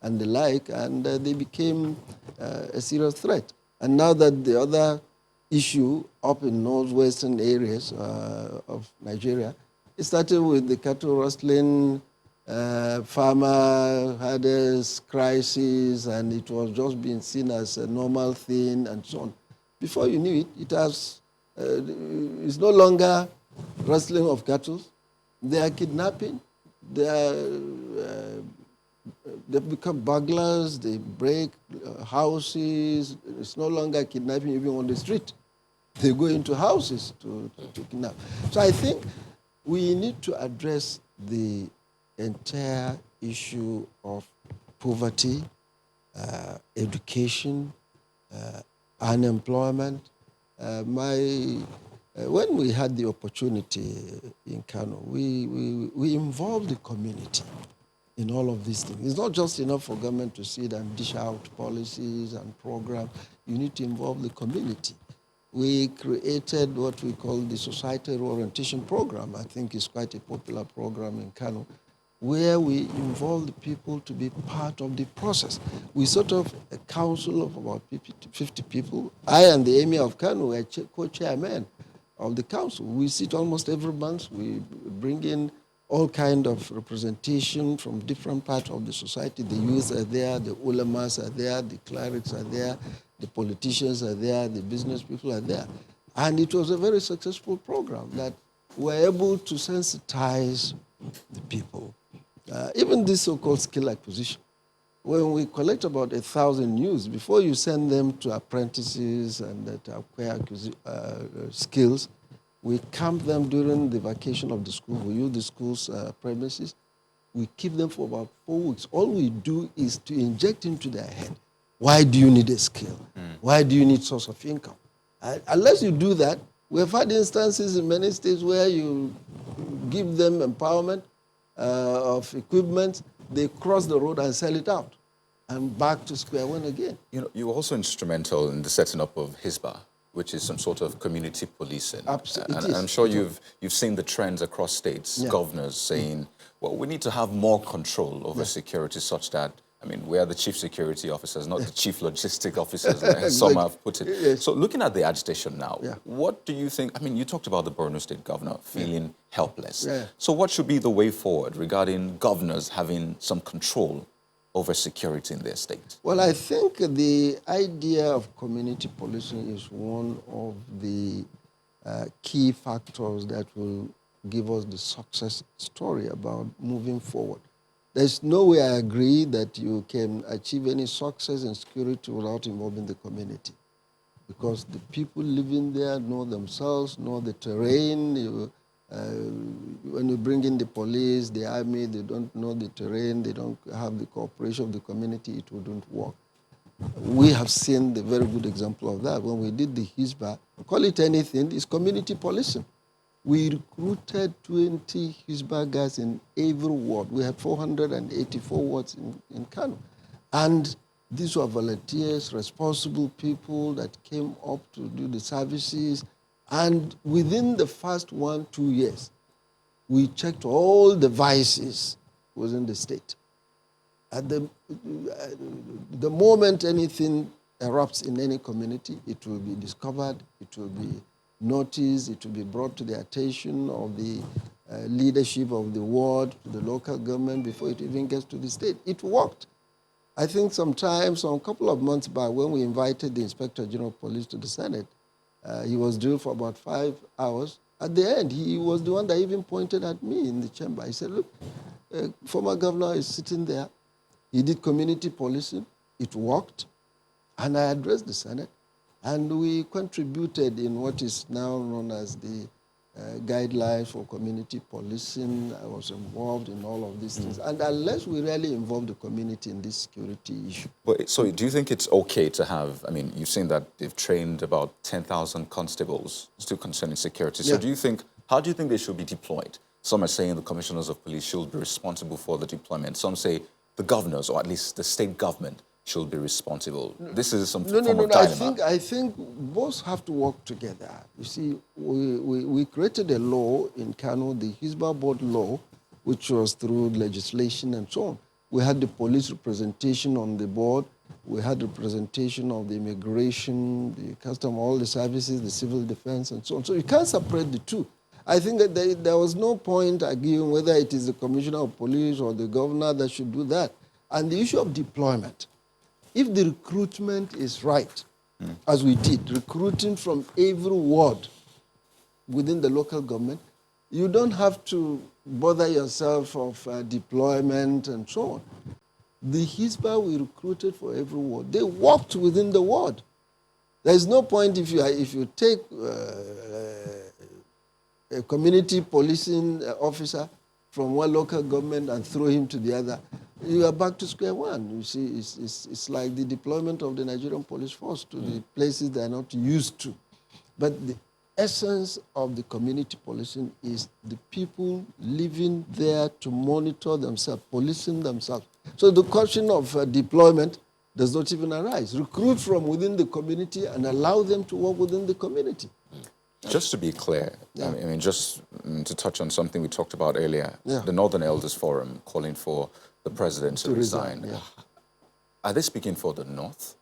[SPEAKER 4] and the like, and they became a serious threat. And now that the other issue up in northwestern areas of Nigeria, it started with the cattle rustling, farmer had a crisis, and it was just being seen as a normal thing and so on. Before you knew it, it's no longer rustling of cattle. They are kidnapping. They become burglars. They break houses. It's no longer kidnapping even on the street. They go into houses to kidnap. So I think we need to address the entire issue of poverty, education, unemployment. When we had the opportunity in Kano, we involved the community in all of these things. It's not just enough for government to sit and dish out policies and programs. You need to involve the community. We created what we call the Societal Orientation Program. I think it's quite a popular program in Kano, where we involve the people to be part of the process. We sort of a council of about 50 people. I and the Emir of Kano were co-chairmen of the council. We sit almost every month. We bring in all kind of representation from different parts of the society. The youth are there, the ulamas are there, the clerics are there, the politicians are there, the business people are there. And it was a very successful program that we're able to sensitize the people. Even this so-called skill acquisition. When we collect about 1,000 youths, before you send them to apprentices and to acquire skills, we camp them during the vacation of the school. We use the school's premises. We keep them for about 4 weeks. All we do is to inject into their head, why do you need a skill? Why do you need source of income? Unless you do that, we've had instances in many states where you give them empowerment of equipment, they cross the road and sell it out, and back to square one again.
[SPEAKER 2] You know, you were also instrumental in the setting up of Hisbah, which is some sort of community policing.
[SPEAKER 4] Absolutely.
[SPEAKER 2] And I'm sure you've seen the trends across states, governors saying, well, we need to have more control over security such that, I mean, we are the chief security officers, not the chief logistic officers, as some have put it.
[SPEAKER 4] Yes.
[SPEAKER 2] So looking at the agitation now, what do you think? I mean, you talked about the Borno State governor feeling helpless. So what should be the way forward regarding governors having some control over security in their state?
[SPEAKER 4] Well, I think the idea of community policing is one of the key factors that will give us the success story about moving forward. There's no way I agree that you can achieve any success in security without involving the community, because the people living there know themselves, know the terrain. When you bring in the police, the army, they don't know the terrain, they don't have the cooperation of the community, it wouldn't work. We have seen the very good example of that. When we did the Hisbah, call it anything, it's community policing. We recruited 20 Hisbah guys in every ward. We had 484 wards in Kano. And these were volunteers, responsible people that came up to do the services. And within the first 1-2 years, we checked all the vices within the state. At the moment anything erupts in any community, it will be discovered, it will be noticed, it will be brought to the attention of the leadership of the ward, to the local government before it even gets to the state. It worked. I think a couple of months back, when we invited the Inspector General of Police to the Senate, he was drilled for about 5 hours. At the end, he was the one that even pointed at me in the chamber. He said, look, former governor is sitting there. He did community policing. It worked. And I addressed the Senate. And we contributed in what is now known as the guidelines for community policing. I was involved in all of these things. And unless we really involve the community in this security issue.
[SPEAKER 2] But, so do you think it's okay to have, I mean, you've seen that they've trained about 10,000 constables still concerning security. So how do you think they should be deployed? Some are saying the commissioners of police should be responsible for the deployment. Some say the governors, or at least the state government, should be responsible. This is some
[SPEAKER 4] No,
[SPEAKER 2] form of
[SPEAKER 4] I
[SPEAKER 2] dilemma.
[SPEAKER 4] think both have to work together. You see, we created a law in Kano, the Hisbah Board law, which was through legislation and so on. We had the police representation on the board. We had representation of the immigration, the custom, all the services, the civil defense, and so on. So you can't separate the two. I think that there was no point arguing whether it is the commissioner of police or the governor that should do that. And the issue of deployment, if the recruitment is right, as we did, recruiting from every ward within the local government, you don't have to bother yourself of deployment and so on. The Hisbah we recruited for every ward, they worked within the ward. There is no point if you take a community policing officer from one local government and throw him to the other, you are back to square one. You see, it's like the deployment of the Nigerian police force to the places they are not used to. But the essence of the community policing is the people living there to monitor themselves, policing themselves. So the question of deployment does not even arise. Recruit from within the community and allow them to work within the community.
[SPEAKER 2] Just to be clear, I mean, just to touch on something we talked about earlier, the Northern Elders Forum calling for the president to resign. Are they speaking for the North?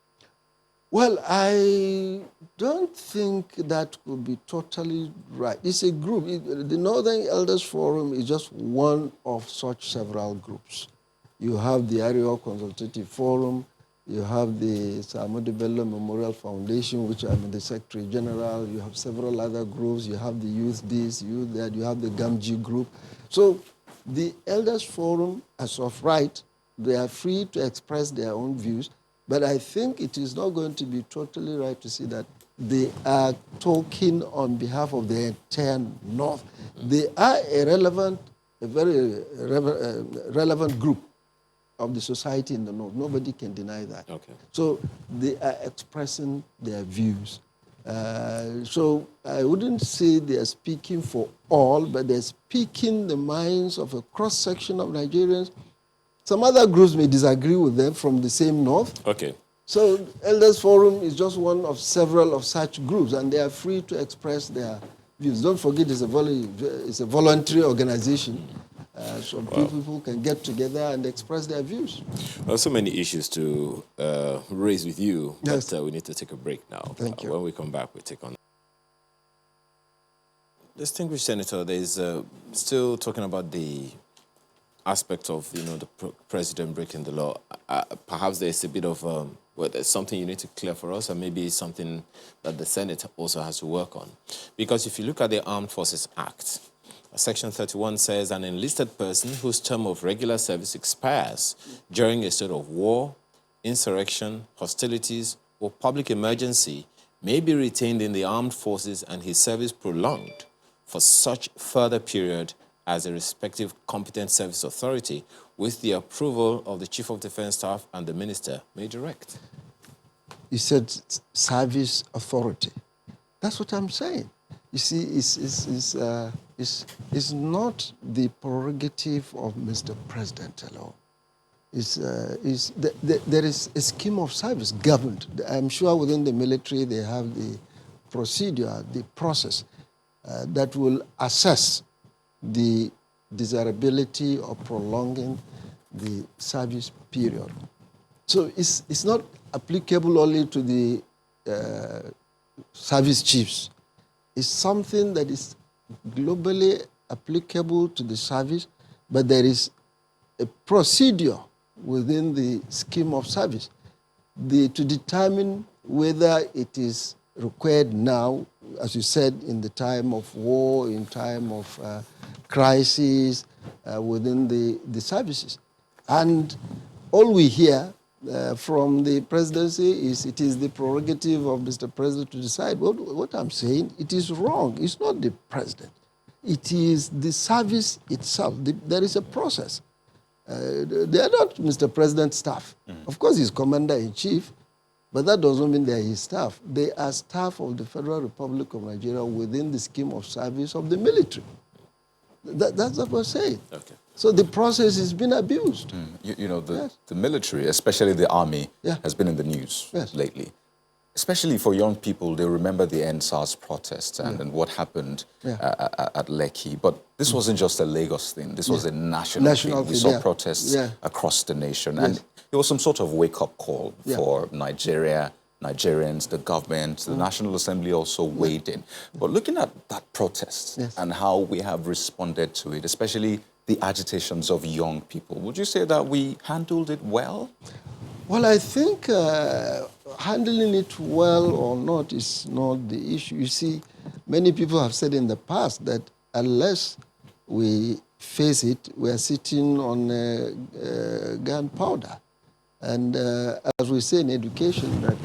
[SPEAKER 4] Well, I don't think that could be totally right. It's a group. The Northern Elders Forum is just one of such several groups. You have the Arewa Consultative Forum, you have the Sahmadu Bello Memorial Foundation, which I'm the Secretary General, you have several other groups, you have the Youth this, Youth that, you have the Gamji group. So the Elders Forum, as of right, they are free to express their own views, but I think it is not going to be totally right to say that they are talking on behalf of the entire North. They are a very relevant group of the society in the North. Nobody can deny that.
[SPEAKER 1] Okay.
[SPEAKER 4] So they are expressing their views. So I wouldn't say they are speaking for all, but they're speaking the minds of a cross-section of Nigerians. Some other groups may disagree with them from the same North.
[SPEAKER 1] Okay.
[SPEAKER 4] So Elders Forum is just one of several of such groups, and they are free to express their views. Don't forget it's a voluntary organization. So people can get together and express their views.
[SPEAKER 1] There are so many issues to raise with you,
[SPEAKER 4] Yes.
[SPEAKER 1] but we need to take a break now.
[SPEAKER 4] Thank you.
[SPEAKER 1] When we come back, we take on. Distinguished Senator, there's still talking about the aspect of the president breaking the law. Perhaps there's a bit of there's something you need to clear for us, and maybe something that the Senate also has to work on. Because if you look at the Armed Forces Act, Section 31 says an enlisted person whose term of regular service expires during a state of war, insurrection, hostilities, or public emergency may be retained in the armed forces and his service prolonged for such further period as a respective competent service authority with the approval of the Chief of Defense Staff and the Minister may direct.
[SPEAKER 4] You said service authority. That's what I'm saying. You see, it's not the prerogative of Mr. President alone. There is a scheme of service governed. I'm sure within the military they have the procedure, the process that will assess the desirability of prolonging the service period. So it's not applicable only to the service chiefs. It's something that is globally applicable to the service, but there is a procedure within the scheme of service to determine whether it is required now, as you said, in the time of war, in time of crisis, within the services. And all we hear from the presidency is it is the prerogative of Mr. President to decide. What I'm saying, it is wrong. It's not the president. It is the service itself. There is a process. They are not Mr. President's staff. Of course, he's commander-in-chief, but that doesn't mean they are his staff. They are staff of the Federal Republic of Nigeria within the scheme of service of the military. That's what we're saying.
[SPEAKER 1] Okay.
[SPEAKER 4] So the process has been abused.
[SPEAKER 2] You know,
[SPEAKER 4] Yes.
[SPEAKER 2] the military, especially the army,
[SPEAKER 4] Yeah.
[SPEAKER 2] has been in the news
[SPEAKER 4] Yes.
[SPEAKER 2] lately. Especially for young people, they remember the NSAS protests and what happened
[SPEAKER 4] Yeah.
[SPEAKER 2] at Lekki. But this wasn't just a Lagos thing. This was a national
[SPEAKER 4] National
[SPEAKER 2] thing. We
[SPEAKER 4] thing,
[SPEAKER 2] saw
[SPEAKER 4] yeah.
[SPEAKER 2] protests
[SPEAKER 4] Yeah.
[SPEAKER 2] across the nation.
[SPEAKER 4] Yes.
[SPEAKER 2] And it was some sort of wake-up call
[SPEAKER 4] Yeah.
[SPEAKER 2] for Nigeria, Nigerians, the government, the National Assembly also weighed in. But looking at that protest
[SPEAKER 4] Yes.
[SPEAKER 2] and how we have responded to it, especially the agitations of young people, would you say that we handled it well?
[SPEAKER 4] Well, I think handling it well or not is not the issue. You see, many people have said in the past that unless we face it, we are sitting on gunpowder. And as we say in education, that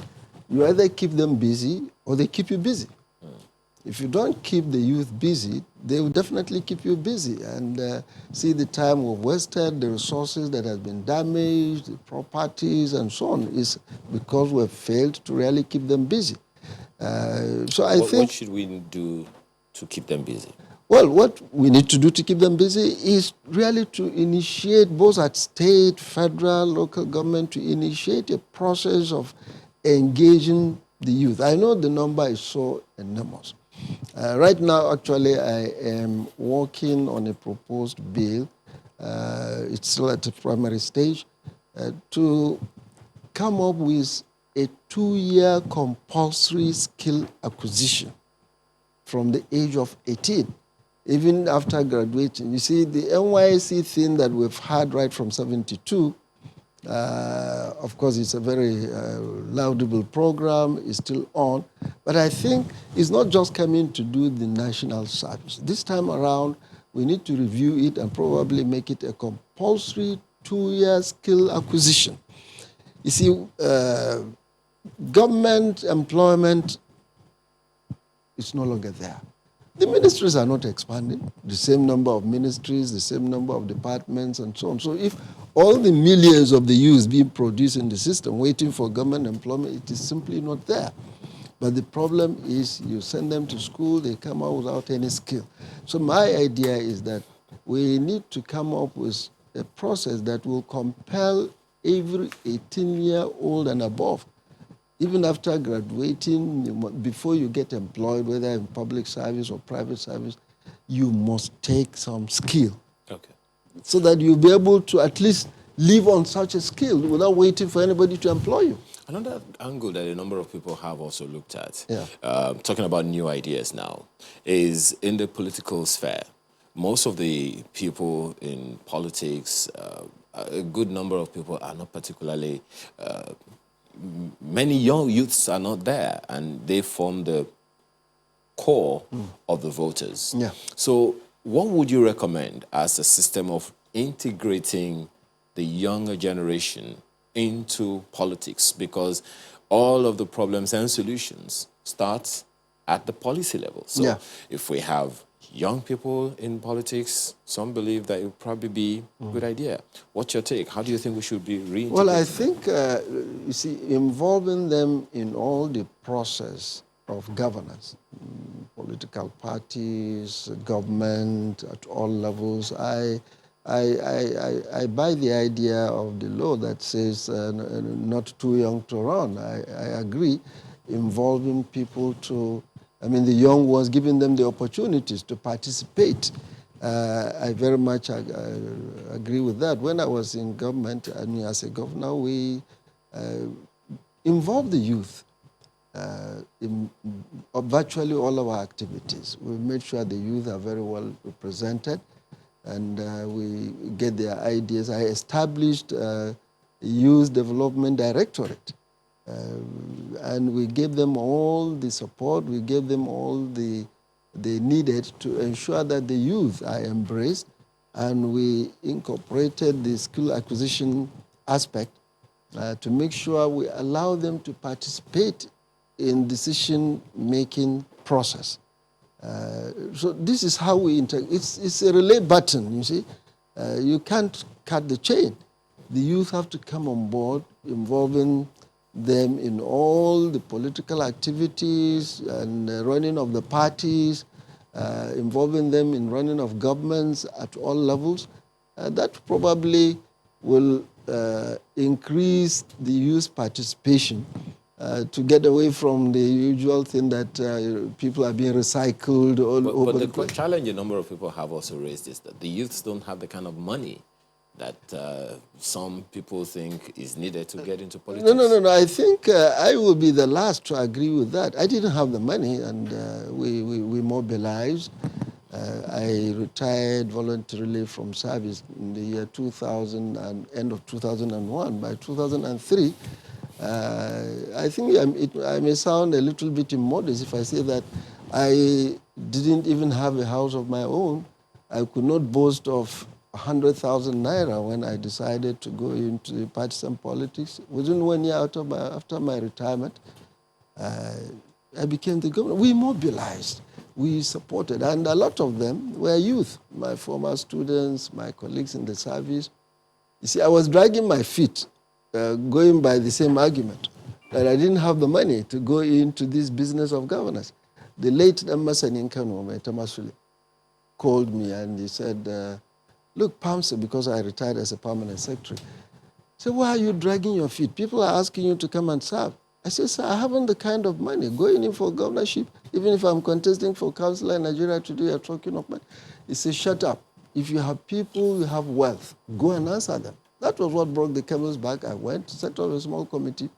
[SPEAKER 4] you either keep them busy or they keep you busy. If you don't keep the youth busy, they will definitely keep you busy. And see the time we've wasted, the resources that have been damaged, the properties and so on, is because we've failed to really keep them busy. So I think...
[SPEAKER 1] What should we do to keep them busy?
[SPEAKER 4] Well, what we need to do to keep them busy is really to initiate, both at state, federal, local government, to initiate a process of engaging the youth. I know the number is so enormous. Right now, actually, I am working on a proposed bill. It's still at the primary stage, to come up with a 2-year compulsory skill acquisition from the age of 18, even after graduating. You see, the NYSC thing that we've had right from 72, of course, it's a very laudable program, it's still on, but I think it's not just coming to do the national service. This time around, we need to review it and probably make it a compulsory 2-year skill acquisition. You see, government employment is no longer there. The ministries are not expanding, the same number of ministries, the same number of departments, and so on. So if all the millions of the youth being produced in the system waiting for government employment, it is simply not there. But the problem is you send them to school, they come out without any skill. So my idea is that we need to come up with a process that will compel every 18-year-old and above, even after graduating, before you get employed, whether in public service or private service, you must take some skill.
[SPEAKER 1] Okay.
[SPEAKER 4] So that you'll be able to at least live on such a skill without waiting for anybody to employ you.
[SPEAKER 1] Another angle that a number of people have also looked at,
[SPEAKER 4] Yeah.
[SPEAKER 1] talking about new ideas now, is in the political sphere. Most of the people in politics, a good number of people are not particularly... many young youths are not there, and they form the core of the voters.
[SPEAKER 4] Yeah.
[SPEAKER 1] So what would you recommend as a system of integrating the younger generation into politics? Because all of the problems and solutions start at the policy level. So
[SPEAKER 4] Yeah.
[SPEAKER 1] if we have young people in politics, some believe that it would probably be a good idea. What's your take? How do you think we should be reintegrating?
[SPEAKER 4] Well, I think, you see, involving them in all the process of governance, political parties, government at all levels, I buy the idea of the law that says not too young to run. I agree, involving people to, I mean, the young ones, giving them the opportunities to participate. I very much agree with that. When I was in government, I mean, as a governor, we involved the youth in virtually all of our activities. We made sure the youth are very well represented, and we get their ideas. I established a Youth Development Directorate. And we gave them all the support, we gave them all they needed to ensure that the youth are embraced, and we incorporated the skill acquisition aspect to make sure we allow them to participate in decision-making process. So this is how we integrate. It's a relay button, you see. You can't cut the chain. The youth have to come on board, involving them in all the political activities and running of the parties, involving them in running of governments at all levels. That probably will increase the youth participation to get away from the usual thing that people are being recycled all over
[SPEAKER 1] But
[SPEAKER 4] the
[SPEAKER 1] the
[SPEAKER 4] place.
[SPEAKER 1] challenge a number of people have also raised is that the youths don't have the kind of money that some people think is needed to get into politics.
[SPEAKER 4] No. I think I will be the last to agree with that. I didn't have the money, and we mobilized. I retired voluntarily from service in the year 2000 and end of 2001. By 2003, I think I may sound a little bit immodest if I say that I didn't even have a house of my own. I could not boast of 100,000 naira when I decided to go into partisan politics. Within 1 year after my retirement, I became the governor. We mobilized, we supported, and a lot of them were youth, my former students, my colleagues in the service. You see, I was dragging my feet, going by the same argument, that I didn't have the money to go into this business of governance. The late Emerson Nkanome Tamasule called me and he said, look, Pamse, because I retired as a permanent secretary, said, why are you dragging your feet? People are asking you to come and serve. I said, sir, I haven't the kind of money. Going in for governorship, even if I'm contesting for councillor in Nigeria today, you're talking of money. He said, shut up. If you have people, you have wealth, go and answer them. That was what broke the camel's back. I went to set up a small committee.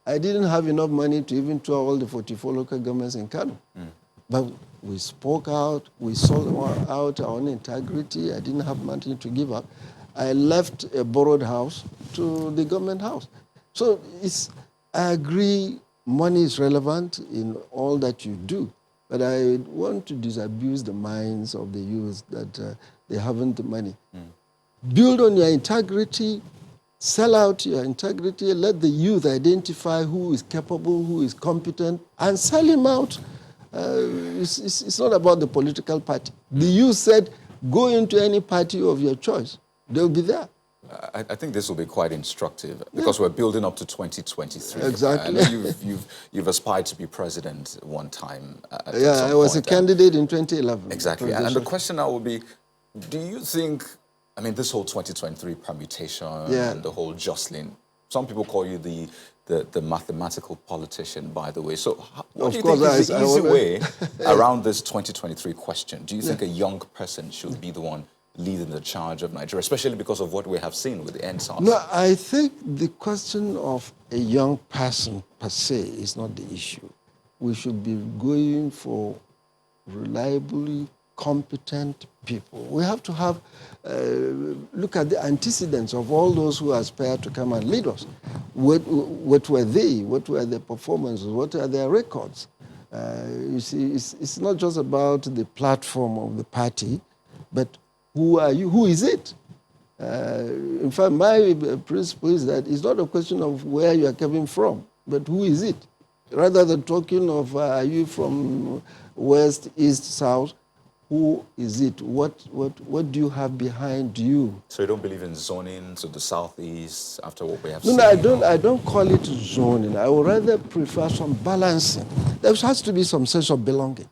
[SPEAKER 4] I didn't have enough money to even tour all the 44 local governments in Kano. But we spoke out, we sought out our own integrity. I didn't have money to give up. I left a borrowed house to the government house. So I agree money is relevant in all that you do, but I want to disabuse the minds of the youth that they haven't the money. Build on your integrity, sell out your integrity, let the youth identify who is capable, who is competent, and sell him out. It's not about the political party. The youth said, go into any party of your choice. They'll be there.
[SPEAKER 2] I think this will be quite instructive because we're building up to 2023.
[SPEAKER 4] Exactly.
[SPEAKER 2] I know you've aspired to be president one time.
[SPEAKER 4] I was a candidate in 2011.
[SPEAKER 2] Exactly. And the question now will be, do you think, I mean, this whole 2023 permutation and the whole jostling, some people call you the mathematical politician, by the way. So what do you think is the easy way around this 2023 question? Do you think a young person should be the one leading the charge of Nigeria, especially because of what we have seen with the NSAS?
[SPEAKER 4] No, I think the question of a young person per se is not the issue. We should be going for reliably competent people. We have to have, look at the antecedents of all those who aspire to come and lead us. What were they? What were their performances? What are their records? You see, it's not just about the platform of the party, but who are you? Who is it? In fact, my principle is that it's not a question of where you are coming from, but who is it? Rather than talking of are you from west, east, south, who is it? What do you have behind you?
[SPEAKER 2] So you don't believe in zoning to the southeast after what we have seen?
[SPEAKER 4] No, I don't call it zoning. I would rather prefer some balancing. There has to be some sense of belonging.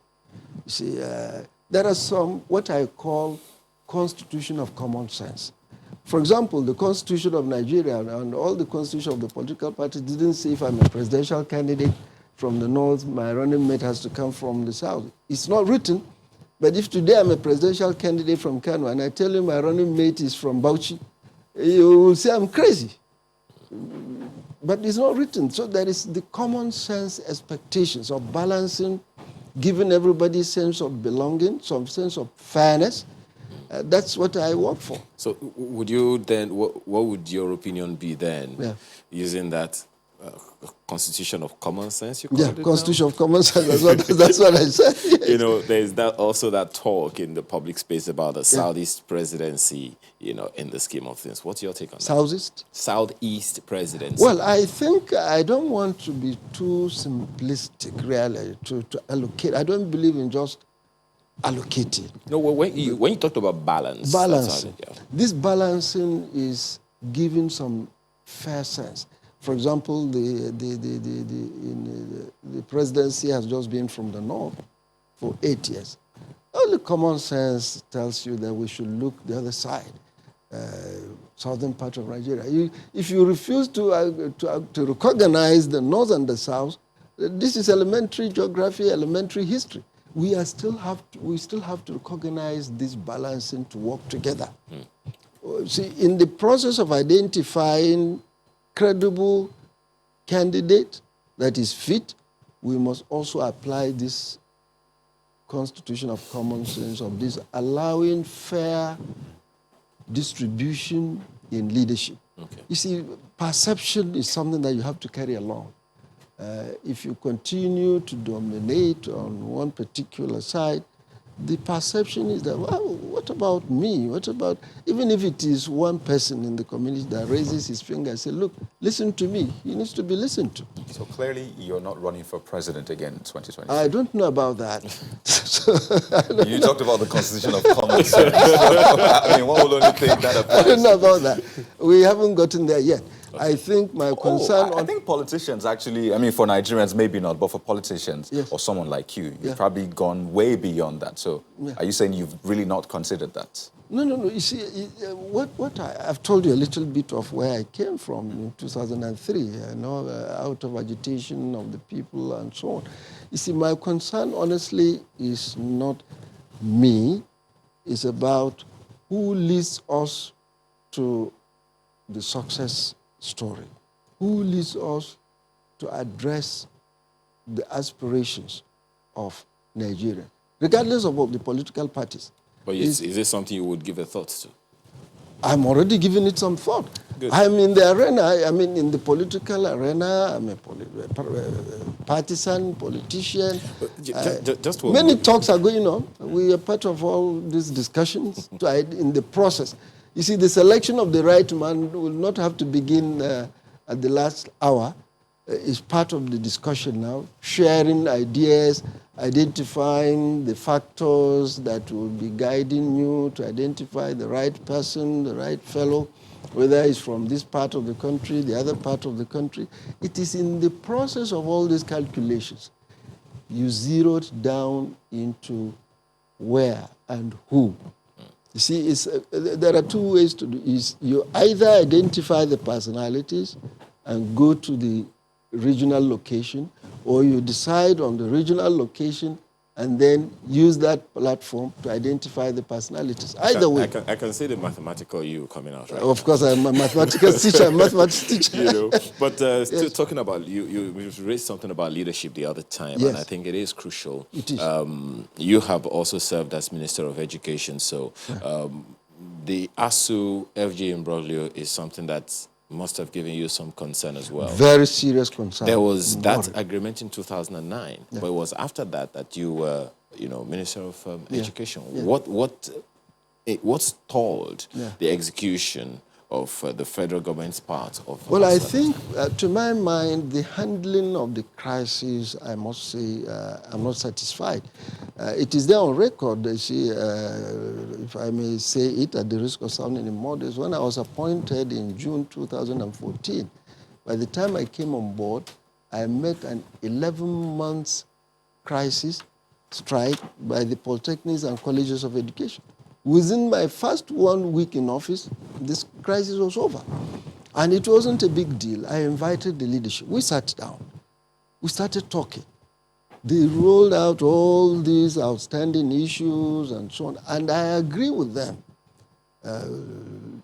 [SPEAKER 4] You see, there are some, what I call constitution of common sense. For example, the Constitution of Nigeria and all the constitution of the political parties didn't say if I'm a presidential candidate from the north, my running mate has to come from the south. It's not written. But if today I'm a presidential candidate from Kano and I tell you my running mate is from Bauchi, you will say I'm crazy. But it's not written. So there is the common sense expectations of balancing, giving everybody a sense of belonging, some sense of fairness. That's what I work for.
[SPEAKER 1] So would you then, what would your opinion be then, using that constitution of common sense? You call it
[SPEAKER 4] constitution of common sense. That's what I said. Yes.
[SPEAKER 1] You know, there's also that talk in the public space about the Southeast presidency, you know, in the scheme of things. What's your take on that?
[SPEAKER 4] Southeast?
[SPEAKER 1] Southeast presidency.
[SPEAKER 4] Well, I think I don't want to be too simplistic, really, to allocate. I don't believe in just allocating.
[SPEAKER 1] No, when you talked about balance.
[SPEAKER 4] Balancing. This balancing is giving some fair sense. For example, the presidency has just been from the north for 8 years. Only common sense tells you that we should look the other side, southern part of Nigeria. If you refuse to recognize the north and the south, this is elementary geography, elementary history. We still have to recognize this balancing to work together. See, in the process of identifying credible candidate that is fit, we must also apply this constitution of common sense of this allowing fair distribution in leadership.
[SPEAKER 1] Okay.
[SPEAKER 4] You see, perception is something that you have to carry along. If you continue to dominate on one particular side, the perception is that, well, what about me? What about, even if it is one person in the community that raises his finger and says, look, listen to me. He needs to be listened to.
[SPEAKER 2] So clearly, you're not running for president again in 2020.
[SPEAKER 4] I don't know about that.
[SPEAKER 2] You talked about the constitution of common sense. I mean, one will only think that applies.
[SPEAKER 4] I don't know about that. We haven't gotten there yet. I think my concern
[SPEAKER 2] I think politicians actually, I mean, for Nigerians, maybe not, but for politicians
[SPEAKER 4] Yes.
[SPEAKER 2] or someone like you, you've
[SPEAKER 4] Yeah.
[SPEAKER 2] probably gone way beyond that. So are you saying you've really not considered that?
[SPEAKER 4] No. You see, I've told you a little bit of where I came from in 2003, out of agitation of the people and so on. You see, my concern, honestly, is not me. It's about who leads us to the success story. Who leads us to address the aspirations of Nigeria, regardless of what the political parties.
[SPEAKER 1] But is this something you would give a thought to?
[SPEAKER 4] I'm already giving it some thought.
[SPEAKER 1] Good.
[SPEAKER 4] I'm in the arena, in the political arena, I'm a partisan politician.
[SPEAKER 1] Just one
[SPEAKER 4] Many
[SPEAKER 1] minute.
[SPEAKER 4] talks are going on. We are part of all these discussions in the process. You see, the selection of the right man will not have to begin at the last hour. It's part of the discussion now, sharing ideas, identifying the factors that will be guiding you to identify the right person, the right fellow, whether it's from this part of the country, the other part of the country. It is in the process of all these calculations, you zeroed down into where and who. You see, there are two ways to do it. You either identify the personalities and go to the regional location, or you decide on the regional location and then use that platform to identify the personalities. Either way.
[SPEAKER 1] I can see the mathematical you coming out, right?
[SPEAKER 4] Of course, I'm a mathematics teacher, mathematics teacher.
[SPEAKER 1] But still talking about, you raised something about leadership the other time,
[SPEAKER 4] Yes.
[SPEAKER 1] and I think it is crucial.
[SPEAKER 4] It is.
[SPEAKER 1] You have also served as Minister of Education, so the ASU FG imbroglio is something that must have given you some concern as well.
[SPEAKER 4] Very serious concern.
[SPEAKER 1] There was that agreement in 2009, but it was after that you were, Minister of Education.
[SPEAKER 4] Yeah.
[SPEAKER 1] What stalled
[SPEAKER 4] Yeah.
[SPEAKER 1] the execution of the federal government's part of?
[SPEAKER 4] Well, I think, to my mind, the handling of the crisis, I must say, I'm not satisfied. It is there on record, you see, if I may say it at the risk of sounding immodest, when I was appointed in June 2014, by the time I came on board, I met an 11-month crisis strike by the polytechnics and colleges of education. Within my first 1 week in office, this crisis was over. And it wasn't a big deal. I invited the leadership. We sat down. We started talking. They rolled out all these outstanding issues and so on. And I agree with them,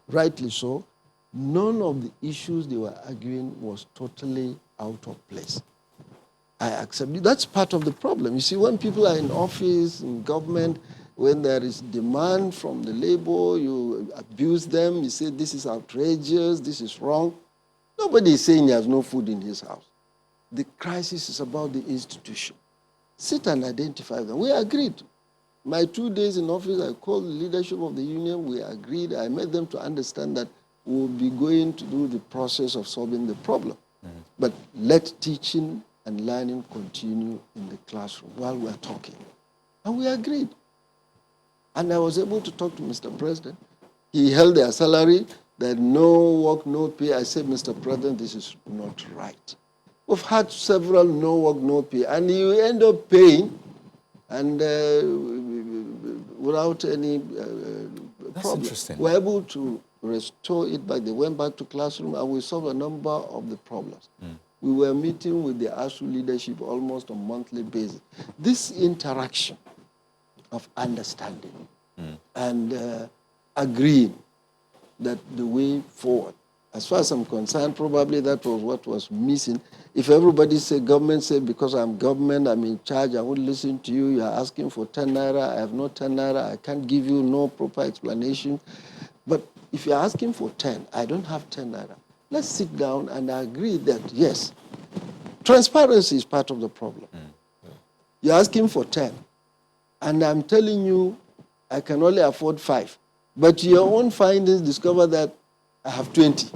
[SPEAKER 4] rightly so. None of the issues they were arguing was totally out of place. I accept it. That's part of the problem. You see, when people are in office, in government, when there is demand from the labor, you abuse them, you say this is outrageous, this is wrong. Nobody is saying he has no food in his house. The crisis is about the institution. Sit and identify them. We agreed. My 2 days in office, I called the leadership of the union. We agreed. I made them to understand that we will be going to do the process of solving the problem. But let teaching and learning continue in the classroom while we're talking. And we agreed. And I was able to talk to Mr. President. He held their salary, that no work, no pay. I said, Mr. President, this is not right. We've had several no work, no pay, and you end up paying, and without any problem.
[SPEAKER 2] interesting.
[SPEAKER 4] We're able to restore it back. They went back to classroom, and we solved a number of the problems. We were meeting with the ASU leadership almost on a monthly basis. This interaction of understanding and agreeing that the way forward, as far as I'm concerned, probably that was what was missing. If everybody said, government said, because I'm government, I'm in charge, I won't listen to you, you're asking for 10 naira, I have no 10 naira, I can't give you no proper explanation. But if you're asking for 10, I don't have 10 naira. Let's sit down and agree that, yes, transparency is part of the problem. You're asking for 10, and I'm telling you I can only afford 5. But your own findings discover that I have 20.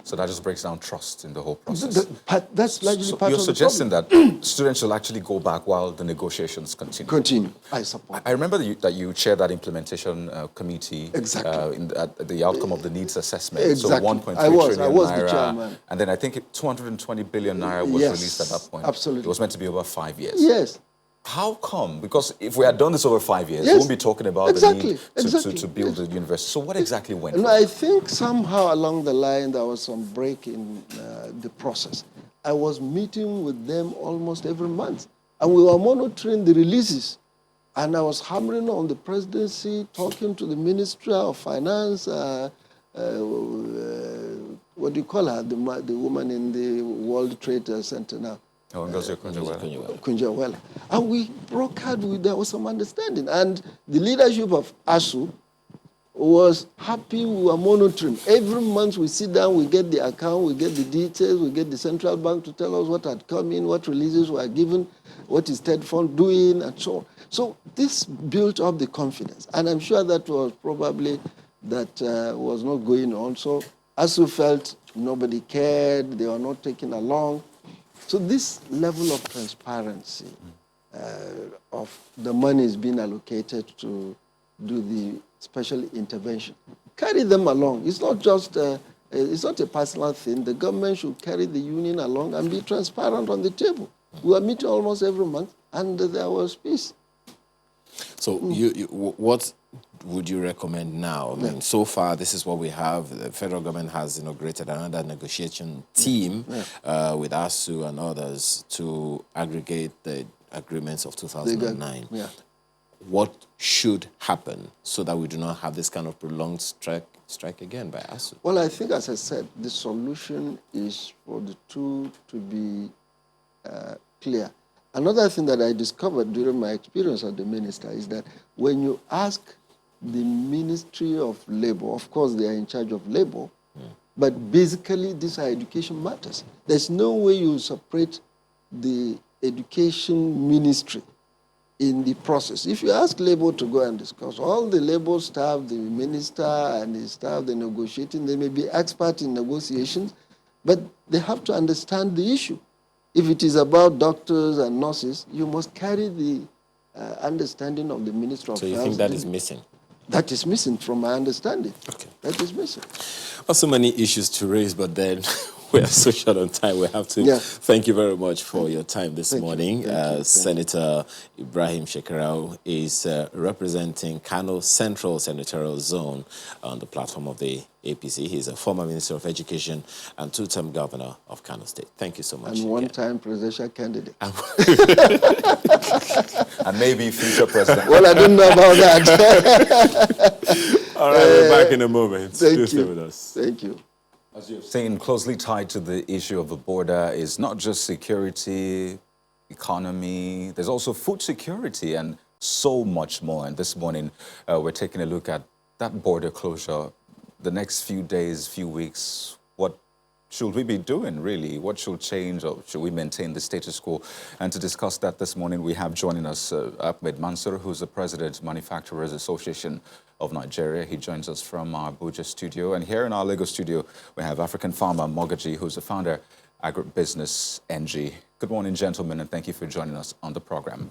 [SPEAKER 2] So that just breaks down trust in the whole process.
[SPEAKER 4] That's largely
[SPEAKER 2] So
[SPEAKER 4] part
[SPEAKER 2] you're
[SPEAKER 4] of the
[SPEAKER 2] suggesting
[SPEAKER 4] problem.
[SPEAKER 2] that students will actually go back while the negotiations continue.
[SPEAKER 4] Continue, I support.
[SPEAKER 2] I remember that you chaired that implementation committee.
[SPEAKER 4] Exactly.
[SPEAKER 2] At the outcome of the needs assessment.
[SPEAKER 4] Exactly.
[SPEAKER 2] So 1.3
[SPEAKER 4] I was
[SPEAKER 2] trillion
[SPEAKER 4] the
[SPEAKER 2] naira,
[SPEAKER 4] chairman.
[SPEAKER 2] and then I think 220 billion naira was
[SPEAKER 4] Yes,
[SPEAKER 2] released at that point.
[SPEAKER 4] absolutely.
[SPEAKER 2] It was meant to be over 5 years.
[SPEAKER 4] Yes.
[SPEAKER 2] How come? Because if we had done this over 5 years, we
[SPEAKER 4] Yes.
[SPEAKER 2] won't be talking about
[SPEAKER 4] Exactly,
[SPEAKER 2] the need
[SPEAKER 4] exactly,
[SPEAKER 2] to build the university. So what exactly went
[SPEAKER 4] And
[SPEAKER 2] wrong?
[SPEAKER 4] I think somehow along the line there was some break in the process. I was meeting with them almost every month, and we were monitoring the releases. And I was hammering on the presidency, talking to the Ministry of Finance, what do you call her, the woman in the World Trade Center now.
[SPEAKER 2] Oh, Ngozi Okonjo-Iweala.
[SPEAKER 4] Kunjawala. And we brokered, there was some understanding. And the leadership of ASU was happy, we were monitoring. Every month we sit down, we get the account, we get the details, we get the central bank to tell us what had come in, what releases were given, what is Ted Fund doing, and so on. So this built up the confidence. And I'm sure that was probably that was not going on. So ASU felt nobody cared, they were not taken along. So this level of transparency of the money is being allocated to do the special intervention, carry them along. It's not just it's not a personal thing. The government should carry the union along and be transparent on the table. We are meeting almost every month, and there was peace.
[SPEAKER 1] So, what would you recommend now? I mean, so far, this is what we have. The federal government has inaugurated another negotiation team with ASU and others to aggregate the agreements of 2009. What should happen so that we do not have this kind of prolonged strike again by ASU?
[SPEAKER 4] Well, I think, as I said, the solution is for the two to be clear. Another thing that I discovered during my experience as the minister is that when you ask the Ministry of Labor, of course they are in charge of labor, but basically these are education matters. There's no way you separate the education ministry in the process. If you ask labor to go and discuss, all the labor staff, the minister and the staff, the negotiating, they may be experts in negotiations, but they have to understand the issue. If it is about doctors and nurses, you must carry the understanding of the Minister of Health.
[SPEAKER 1] So you think that is missing?
[SPEAKER 4] That is missing from my understanding.
[SPEAKER 1] Okay.
[SPEAKER 4] That is missing.
[SPEAKER 1] Well, so many issues to raise, but then we are so short on time. We have to thank you very much for your time this morning. Senator Ibrahim Shekarau is representing Kano Central Senatorial Zone on the platform of the APC. He's a former Minister of Education and two-term governor of Kano State. Thank you so much.
[SPEAKER 4] And one-time presidential candidate.
[SPEAKER 2] And maybe future president.
[SPEAKER 4] Well, I don't know about that.
[SPEAKER 1] All right, we're back in a moment.
[SPEAKER 4] Thank
[SPEAKER 1] Do stay
[SPEAKER 4] you.
[SPEAKER 1] with us.
[SPEAKER 4] Thank you.
[SPEAKER 2] As you're saying, closely tied to the issue of the border is not just security, economy, there's also food security and so much more. And this morning, we're taking a look at that border closure. The next few days, few weeks, what should we be doing, really? What should change, or should we maintain the status quo? And to discuss that this morning, we have joining us Ahmed Mansour, who's the President, Manufacturers Association of Nigeria. He joins us from our Abuja studio. And here in our Lagos studio, we have African farmer Mogaji, who's the founder, Agribusiness NG. Good morning, gentlemen, and thank you for joining us on the program.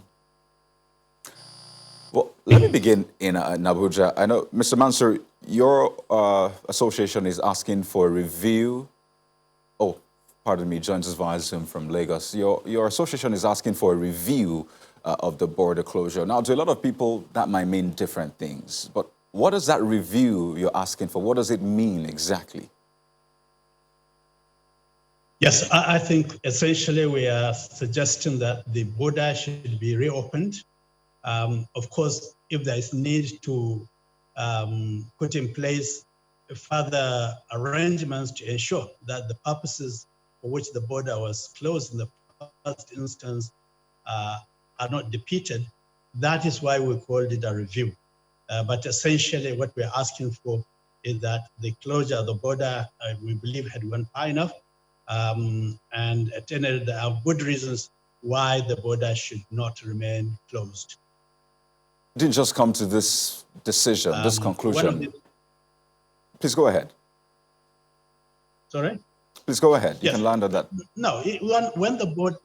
[SPEAKER 2] Well, let me begin in Abuja. I know, Mr. Mansour, your association is asking for a review. Oh, pardon me, joins us via Zoom from Lagos. Your association is asking for a review of the border closure. Now, to a lot of people, that might mean different things. But what is that review you're asking for? What does it mean exactly?
[SPEAKER 5] Yes, I think essentially we are suggesting that the border should be reopened. Of course, if there is need to put in place further arrangements to ensure that the purposes for which the border was closed in the first instance are not defeated, that is why we called it a review. But essentially what we're asking for is that the closure of the border, we believe, had gone far enough. And at the end, there are good reasons why the border should not remain closed.
[SPEAKER 2] Didn't just come to this decision, this conclusion. Please go ahead.
[SPEAKER 5] Sorry?
[SPEAKER 2] Please go ahead. You
[SPEAKER 5] Yes.
[SPEAKER 2] can land on that.
[SPEAKER 5] No, when the border,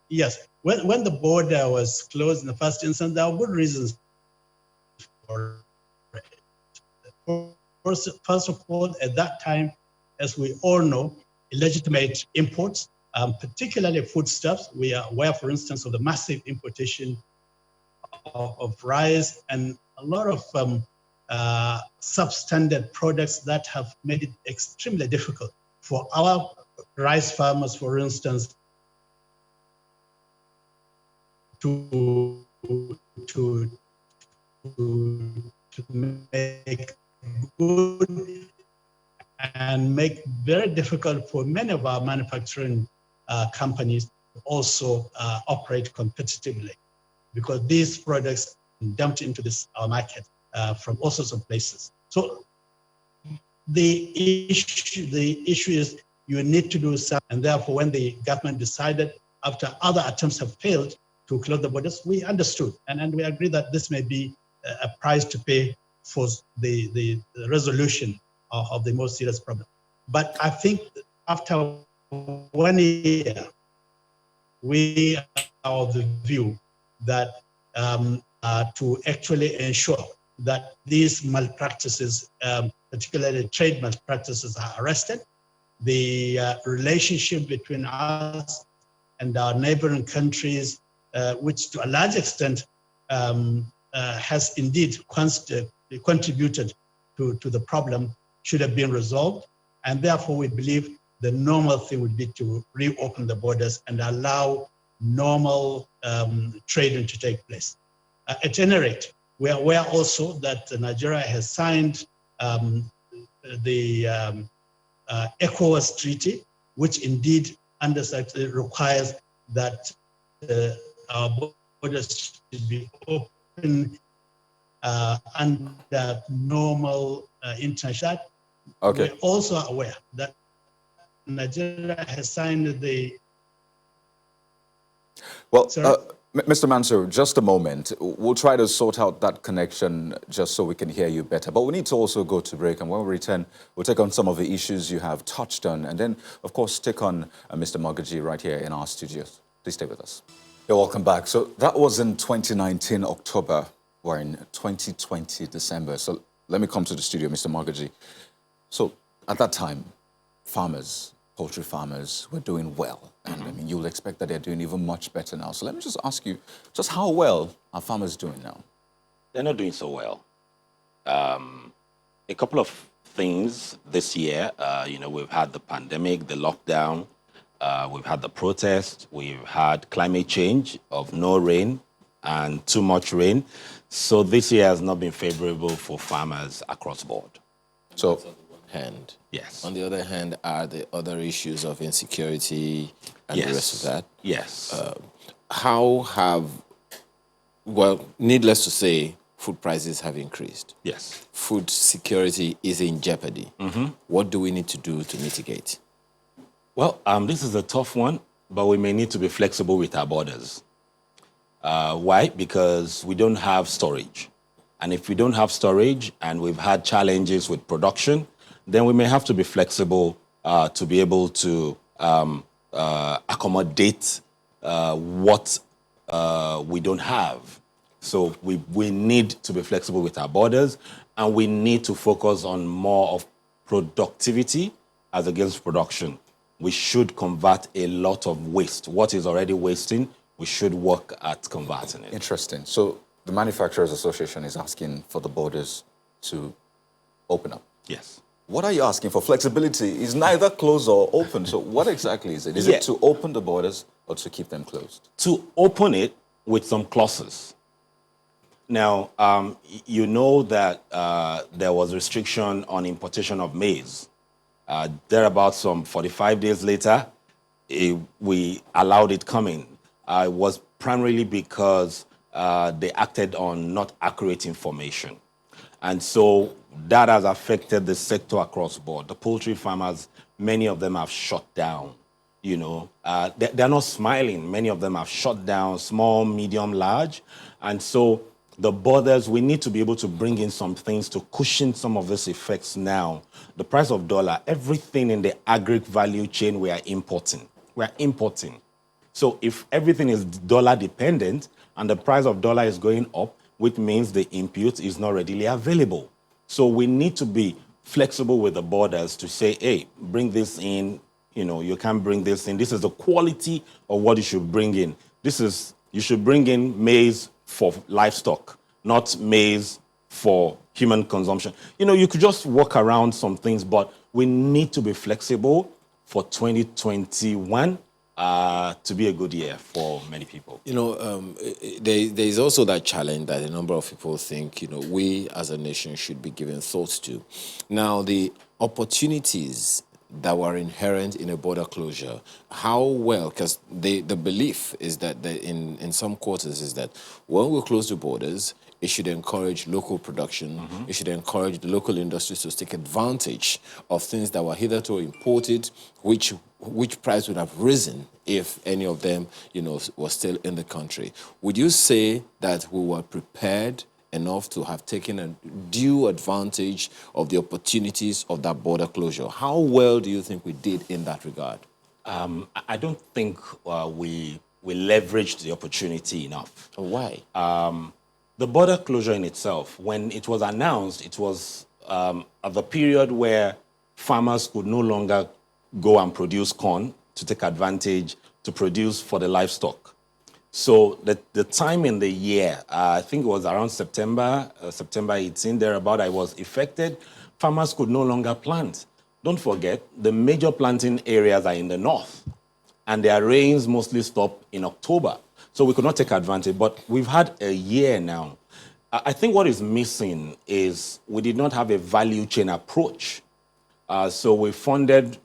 [SPEAKER 5] yes, when the border was closed in the first instance, there were good reasons for it. First of all, at that time, as we all know, illegitimate imports, particularly foodstuffs, we are aware, for instance, of the massive importation of rice and a lot of substandard products that have made it extremely difficult for our rice farmers, for instance, to make good and make very difficult for many of our manufacturing companies also operate competitively, because these products dumped into our market from all sorts of places. So the issue is you need to do something, and therefore when the government decided, after other attempts have failed to close the borders, we understood and we agree that this may be a price to pay for the resolution of the most serious problem. But I think after 1 year, we are of the view that to actually ensure that these malpractices, particularly trade malpractices, are arrested, the relationship between us and our neighboring countries, which to a large extent has indeed contributed to the problem, should have been resolved. And therefore, we believe the normal thing would be to reopen the borders and allow normal trading to take place. At any rate, we are aware also that Nigeria has signed the ECOWAS Treaty, which indeed requires that our borders should be open under normal international.
[SPEAKER 2] Okay.
[SPEAKER 5] We're also aware that Nigeria has signed the...
[SPEAKER 2] Well, Mr. Mansour, just a moment. We'll try to sort out that connection just so we can hear you better. But we need to also go to break. And when we return, we'll take on some of the issues you have touched on. And then, of course, take on Mr. Magaji right here in our studios. Please stay with us. You're welcome back. So that was in 2019, October. We're in 2020, December. So let me come to the studio, Mr. Magaji. So at that time, farmers, poultry farmers were doing well. And I mean, you'll expect that they're doing even much better now. So let me just ask you, just how well are farmers doing now?
[SPEAKER 6] They're not doing so well. A couple of things this year, we've had the pandemic, the lockdown, we've had the protest, we've had climate change of no rain and too much rain. So this year has not been favorable for farmers across the board.
[SPEAKER 1] So, hand.
[SPEAKER 6] Yes.
[SPEAKER 1] On the other hand, are the other issues of insecurity and
[SPEAKER 6] Yes.
[SPEAKER 1] the rest of that?
[SPEAKER 6] Yes.
[SPEAKER 1] Needless to say, food prices have increased.
[SPEAKER 6] Yes.
[SPEAKER 1] Food security is in jeopardy. What do we need to do to mitigate?
[SPEAKER 6] Well, this is a tough one, but we may need to be flexible with our borders. Why? Because we don't have storage. And if we don't have storage and we've had challenges with production, then we may have to be flexible to be able to accommodate what we don't have. So we need to be flexible with our borders, and we need to focus on more of productivity as against production. we should convert a lot of waste. What is already wasting, we should work at converting it.
[SPEAKER 2] Interesting. So the Manufacturers Association is asking for the borders to open up.
[SPEAKER 6] Yes.
[SPEAKER 2] What are you asking for? Flexibility is neither closed or open. So what exactly is it? Is it to open the borders or to keep them closed?
[SPEAKER 6] To open it with some clauses. Now, you know that there was restriction on importation of maize. Thereabout some 45 days later, we allowed it coming. It was primarily because they acted on not accurate information. And so that has affected the sector across the board. The poultry farmers, many of them have shut down. You know, they're not smiling. Many of them have shut down, small, medium, large. And so the borders, we need to be able to bring in some things to cushion some of these effects now. The price of dollar, everything in the agri value chain, we are importing. We are importing. So if everything is dollar dependent and the price of dollar is going up, which means the input is not readily available. So we need to be flexible with the borders to say, hey, bring this in, you know, you can bring this in. This is the quality of what you should bring in. You should bring in maize for livestock, not maize for human consumption. You know, you could just work around some things, but we need to be flexible for 2021 to be a good year for many people.
[SPEAKER 1] You know, there is also that challenge that a number of people think, you know, we as a nation should be giving thoughts to. Now, the opportunities that were inherent in a border closure, how well, because the belief is that in some quarters is that when we close the borders, it should encourage local production. Mm-hmm. It should encourage the local industries to take advantage of things that were hitherto imported, which price would have risen if any of them, you know, were still in the country. Would you say that we were prepared enough to have taken a due advantage of the opportunities of that border closure? How well do you think we did in that regard?
[SPEAKER 6] I don't think we leveraged the opportunity enough.
[SPEAKER 1] Why?
[SPEAKER 6] The border closure in itself, when it was announced, it was at the period where farmers could no longer go and produce corn to take advantage to produce for the livestock. So the time in the year, I think it was around September 18, thereabout, I was affected. Farmers could no longer plant. Don't forget, the major planting areas are in the north, and their rains mostly stop in October. So we could not take advantage, but we've had a year now. I think what is missing is we did not have a value chain approach. So we funded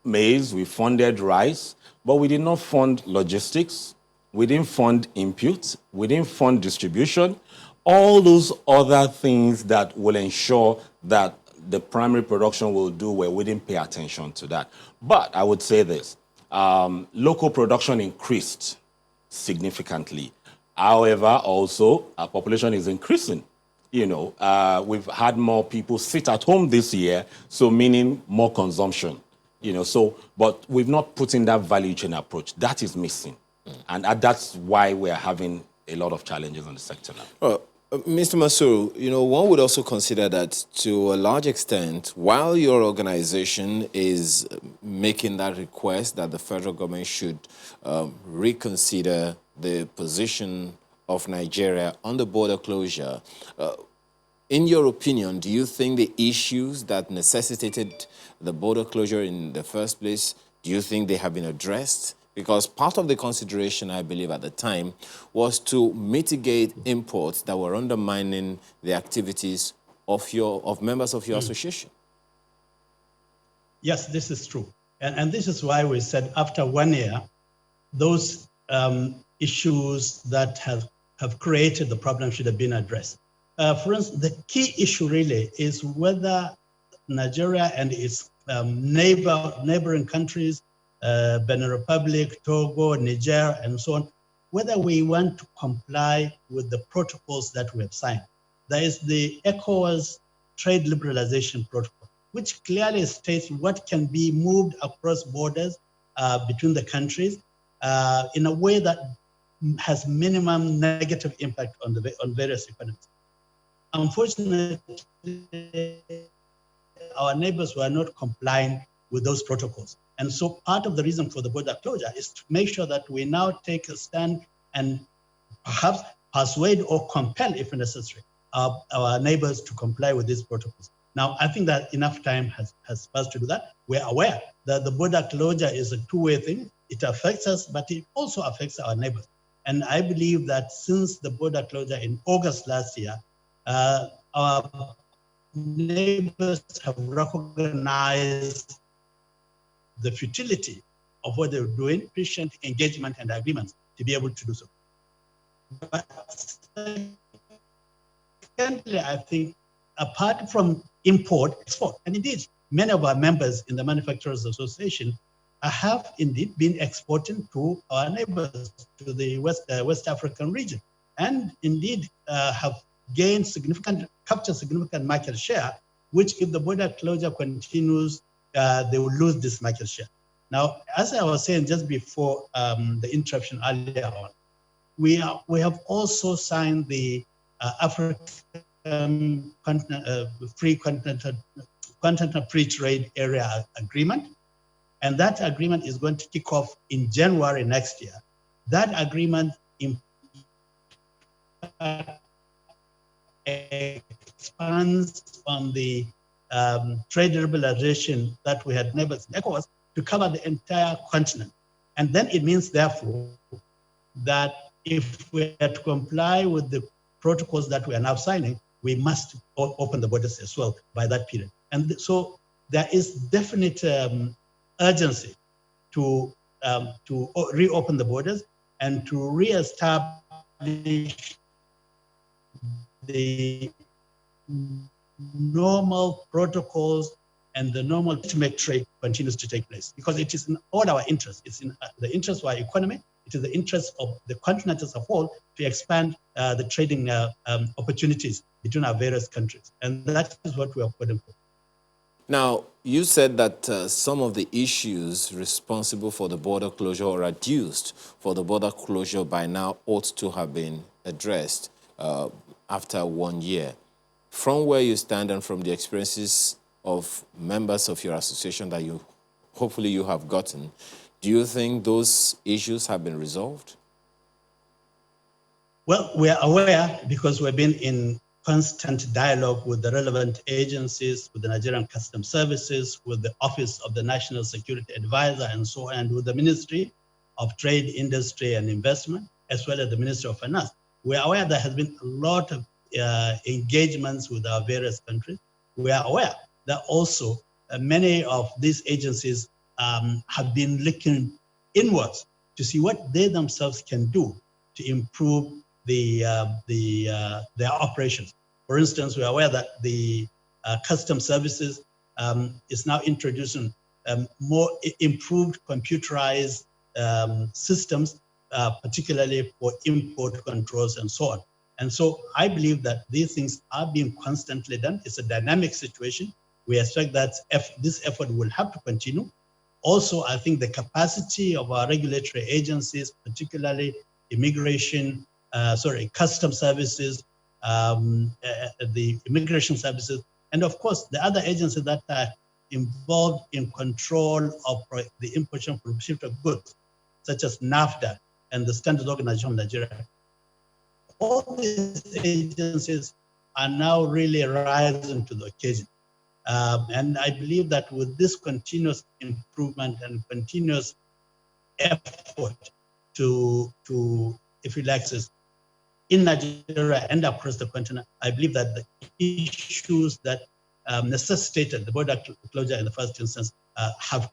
[SPEAKER 6] maize, we funded rice, but we did not fund logistics. We didn't fund input. We didn't fund distribution. All those other things that will ensure that the primary production will do well, we didn't pay attention to that. But I would say this, local production increased significantly. However, also, our population is increasing. You know, we've had more people sit at home this year, so meaning more consumption. You know, so, but we've not put in that value chain approach. That is missing. And that's why we're having a lot of challenges on the sector now.
[SPEAKER 1] Well, Mr. Masuru, you know, one would also consider that to a large extent, while your organization is making that request that the federal government should reconsider the position of Nigeria on the border closure, in your opinion, do you think the issues that necessitated the border closure in the first place, do you think they have been addressed? Because part of the consideration, I believe, at the time was to mitigate imports that were undermining the activities of members of your association.
[SPEAKER 5] Yes, this is true. And this is why we said after 1 year, those issues that have created the problem should have been addressed. For instance, the key issue really is whether Nigeria and its neighboring countries, Benin Republic, Togo, Niger, and so on, whether we want to comply with the protocols that we have signed. There is the ECOWAS Trade Liberalization Protocol, which clearly states what can be moved across borders between the countries in a way that has minimum negative impact on various economies. Unfortunately, our neighbors were not complying with those protocols. And so part of the reason for the border closure is to make sure that we now take a stand and perhaps persuade or compel, if necessary, our neighbors to comply with these protocols. Now, I think that enough time has passed to do that. We're aware that the border closure is a two-way thing. It affects us, but it also affects our neighbors. And I believe that since the border closure in August last year, our neighbors have recognized the futility of what they're doing, patient engagement and agreements to be able to do so. But secondly, I think apart from import, export, and indeed, many of our members in the Manufacturers Association have indeed been exporting to our neighbors, to the West African region, and indeed have captured significant market share, which if the border closure continues, they will lose this market share. Now, as I was saying just before the interruption earlier on, we have also signed the African Free Continental Free Trade Area Agreement, and that agreement is going to kick off in January next year. That agreement expands on the trade liberalization that we had neighbors in ECOWAS to cover the entire continent. And then it means, therefore, that if we are to comply with the protocols that we are now signing, we must open the borders as well by that period. And so there is definite urgency to reopen the borders and to reestablish the normal protocols and the normal legitimate trade continues to take place, because it is in all our interests. It's in the interest of our economy. It is the interest of the continent as a whole to expand the trading opportunities between our various countries. And that is what we are putting for.
[SPEAKER 1] Now, you said that some of the issues responsible for the border closure or adduced for the border closure by now ought to have been addressed after 1 year. From where you stand and from the experiences of members of your association that hopefully you have gotten, do you think those issues have been resolved?
[SPEAKER 5] Well, we are aware because we've been in constant dialogue with the relevant agencies, with the Nigerian Customs Services, with the Office of the National Security Advisor, and so on, and with the Ministry of Trade, Industry, and Investment, as well as the Ministry of Finance. We are aware there has been a lot of engagements with our various countries. We are aware that also many of these agencies have been looking inwards to see what they themselves can do to improve their operations. For instance, we are aware that the Customs Services is now introducing more improved computerized systems, particularly for import controls and so on. And so I believe that these things are being constantly done. It's a dynamic situation. We expect that this effort will have to continue. Also, I think the capacity of our regulatory agencies, particularly Customs Services, the Immigration Services, and of course, the other agencies that are involved in control of the importation and prohibition of goods, such as NAFTA and the Standards Organization of Nigeria. All these agencies are now really rising to the occasion. And I believe that with this continuous improvement and continuous effort to if you like, in Nigeria and across the continent, I believe that the issues that necessitated the border closure in the first instance have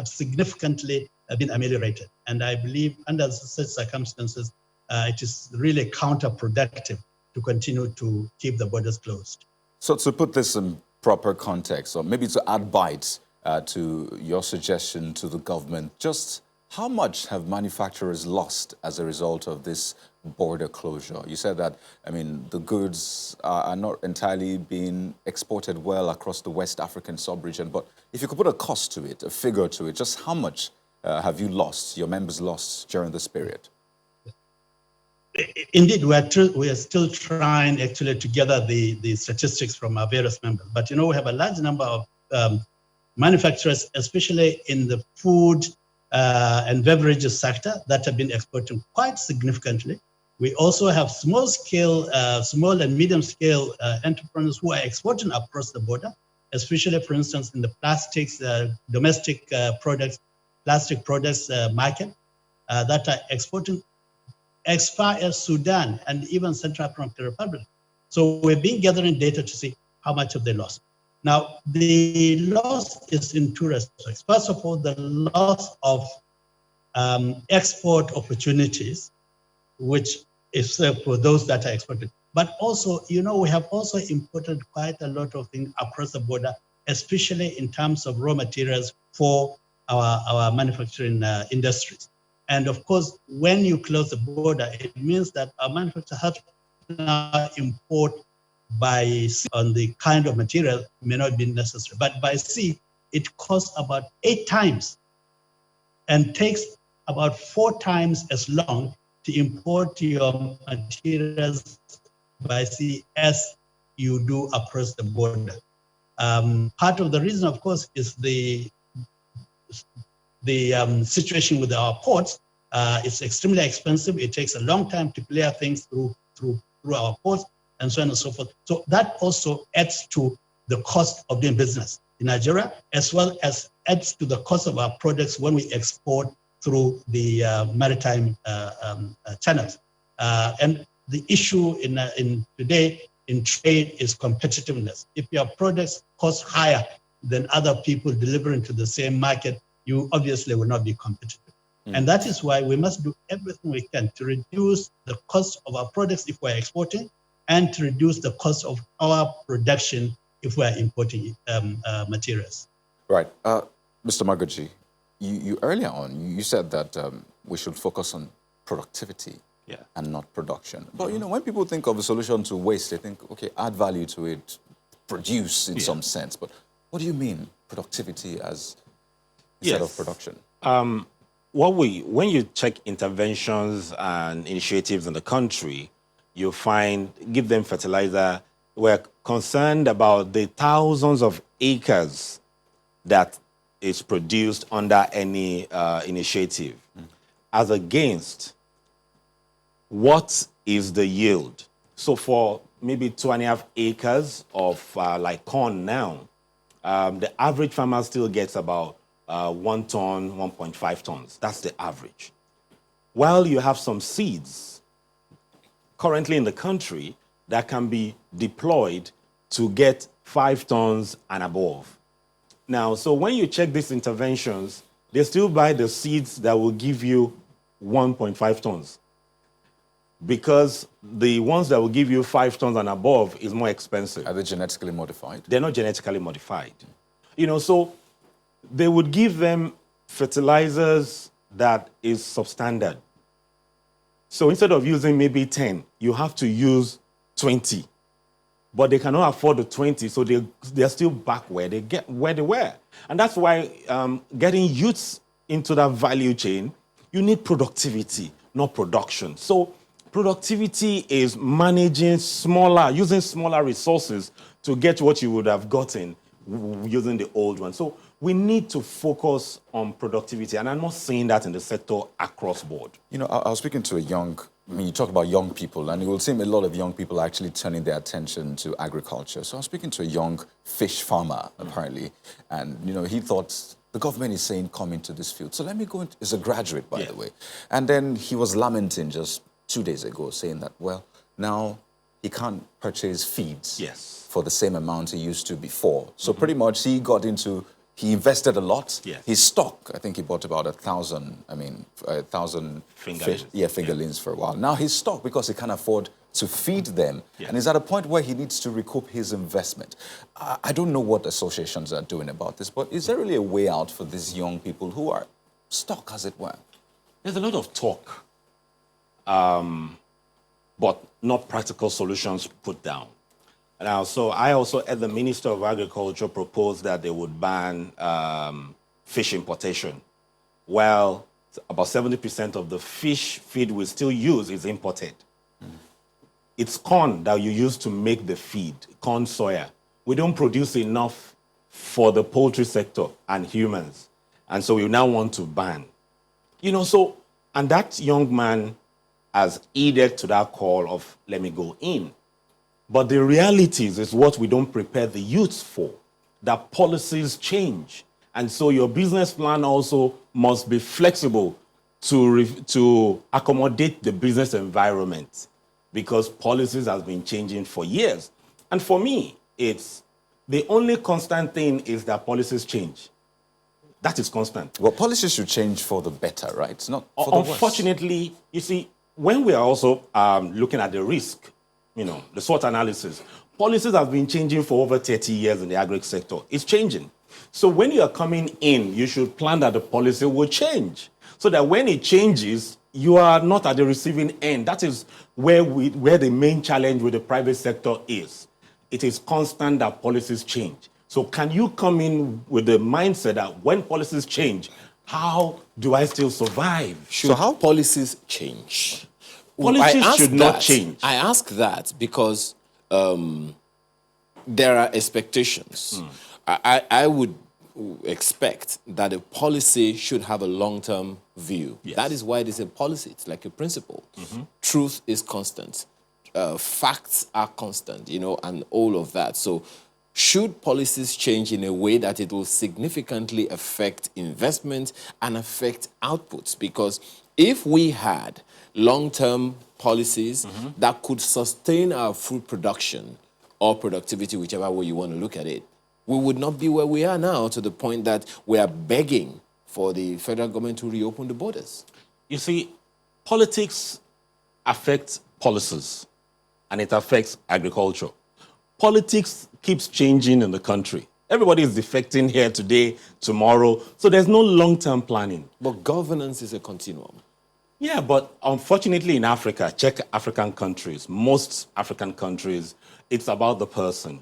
[SPEAKER 5] significantly been ameliorated. And I believe under such circumstances, it is really counterproductive to continue to keep the borders closed.
[SPEAKER 2] So to put this in proper context, or maybe to add bites to your suggestion to the government, just how much have manufacturers lost as a result of this border closure? You said that, I mean, the goods are not entirely being exported well across the West African sub-region, but if you could put a cost to it, a figure to it, just how much have you lost, your members lost during this period?
[SPEAKER 5] Indeed, we are still trying actually to gather the statistics from our various members. But, you know, we have a large number of manufacturers, especially in the food and beverages sector, that have been exporting quite significantly. We also have small and medium scale entrepreneurs who are exporting across the border, especially, for instance, in the plastics, domestic plastic products market that are exporting as far as Sudan and even Central African Republic. So we've been gathering data to see how much have they lost. Now, the loss is in two respects. First of all, the loss of export opportunities, which is for those that are exported. But also, we have also imported quite a lot of things across the border, especially in terms of raw materials for our manufacturing industries. And of course, when you close the border, it means that our manufacturers have to now import by sea on the kind of material may not be necessary. But by sea, it costs about 8 times and takes about 4 times as long to import your materials by sea as you do across the border. Part of the reason, of course, is the situation with our ports. It's extremely expensive. It takes a long time to clear things through our ports and so on and so forth. So that also adds to the cost of doing business in Nigeria, as well as adds to the cost of our products when we export through the maritime channels. And the issue in today in trade is competitiveness. If your products cost higher than other people delivering to the same market, you obviously will not be competitive. And that is why we must do everything we can to reduce the cost of our products if we're exporting, and to reduce the cost of our production if we're importing materials.
[SPEAKER 2] Right. Mr. Magaji, you earlier on, you said that we should focus on productivity and not production. But, when people think of a solution to waste, they think, okay, add value to it, produce in some sense. But what do you mean, productivity instead of production?
[SPEAKER 6] When you check interventions and initiatives in the country, you find, give them fertilizer. We're concerned about the thousands of acres that is produced under any initiative, as against what is the yield. So for maybe 2.5 acres of like corn now, the average farmer still gets about 1 ton, 1.5 tons. That's the average. While you have some seeds currently in the country that can be deployed to get 5 tons and above. Now, so when you check these interventions, they still buy the seeds that will give you 1.5 tons. Because the ones that will give you 5 tons and above is more expensive.
[SPEAKER 2] Are they genetically modified?
[SPEAKER 6] They're not genetically modified. So they would give them fertilizers that is substandard. So instead of using maybe 10, you have to use 20. But they cannot afford the 20, so they're still back where they were. And that's why getting youths into that value chain, you need productivity, not production. So productivity is managing using smaller resources to get what you would have gotten using the old one. So we need to focus on productivity, and I'm not saying that in the sector across board.
[SPEAKER 2] I was speaking to you talk about young people, and it will seem a lot of young people are actually turning their attention to agriculture. So I was speaking to a young fish farmer, apparently, and, he thought, the government is saying, come into this field. So let me go into, he's a graduate, by the way. And then he was lamenting just 2 days ago, saying that, well, now he can't purchase feeds for the same amount he used to before. So pretty much he invested a lot. His stock, I think he bought about 1,000 fingerlings for a while. Now his stock, because he can't afford to feed them, and is at a point where he needs to recoup his investment. I don't know what associations are doing about this, but is there really a way out for these young people who are stuck, as it were?
[SPEAKER 6] There's a lot of talk, but not practical solutions put down. Now, so I also, as the Minister of Agriculture, proposed that they would ban fish importation. Well, about 70% of the fish feed we still use is imported. It's corn that you use to make the feed, corn soya. We don't produce enough for the poultry sector and humans. And so we now want to ban. So, and that young man has heeded to that call of, let me go in. But the realities is what we don't prepare the youth for, that policies change. And so your business plan also must be flexible to accommodate the business environment, because policies have been changing for years. And for me, it's the only constant thing is that policies change. That is constant.
[SPEAKER 2] Well, policies should change for the better, right? It's not for the worse.
[SPEAKER 6] Unfortunately, you see, when we are also looking at the risk, the SWOT analysis, policies have been changing for over 30 years in the agri sector. It's changing. So when you are coming in, you should plan that the policy will change, so that when it changes, you are not at the receiving end. That is where the main challenge with the private sector is. It is constant that policies change. So can you come in with the mindset that when policies change, how do I still survive?
[SPEAKER 1] So how policies change?
[SPEAKER 6] Policies should not change.
[SPEAKER 1] I ask that because there are expectations. I would expect that a policy should have a long-term view.
[SPEAKER 6] Yes.
[SPEAKER 1] That is why it is a policy. It's like a principle. Truth is constant. Facts are constant, and all of that. So should policies change in a way that it will significantly affect investment and affect outputs? Because if we had long-term policies that could sustain our food production or productivity, whichever way you want to look at it, we would not be where we are now, to the point that we are begging for the federal government to reopen the borders.
[SPEAKER 6] You see, politics affects policies, and it affects agriculture. Politics keeps changing in the country. Everybody is defecting here today, tomorrow, so there's no long-term planning.
[SPEAKER 1] But governance is a continuum.
[SPEAKER 6] Yeah, but unfortunately in Africa, check African countries, most African countries, it's about the person,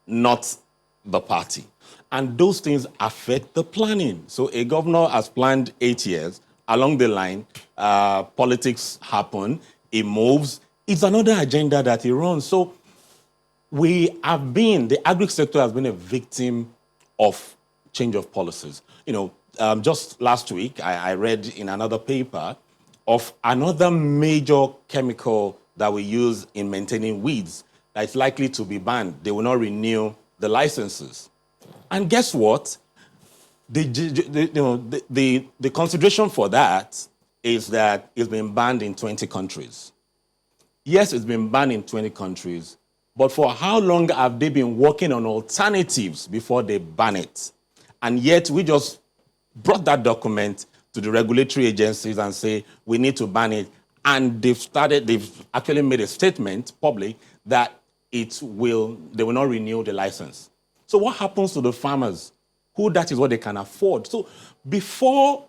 [SPEAKER 6] not the party. And those things affect the planning. So a governor has planned 8 years. Along the line, politics happen, it moves. It's another agenda that he runs. So the agri sector has been a victim of change of policies. Just last week, I read in another paper of another major chemical that we use in maintaining weeds that is likely to be banned. They will not renew the licenses. And guess what? The consideration for that is that it's been banned in 20 countries. Yes, it's been banned in 20 countries, but for how long have they been working on alternatives before they ban it? And yet we just brought that document to the regulatory agencies and say, we need to ban it. And they've actually made a statement public that they will not renew the license. So what happens to the farmers who that is what they can afford? So before,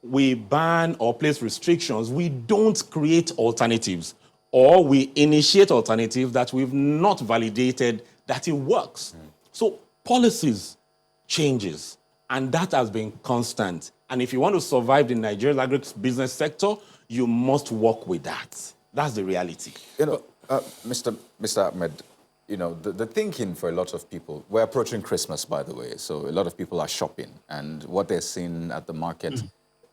[SPEAKER 6] we ban or place restrictions, we don't create alternatives, or we initiate alternatives that we've not validated that it works. So policies changes, and that has been constant. And if you want to survive the Nigerian agribusiness sector, you must work with that. That's the reality.
[SPEAKER 2] Mr. Ahmed, the thinking for a lot of people, we're approaching Christmas, by the way, so a lot of people are shopping, and what they're seeing at the market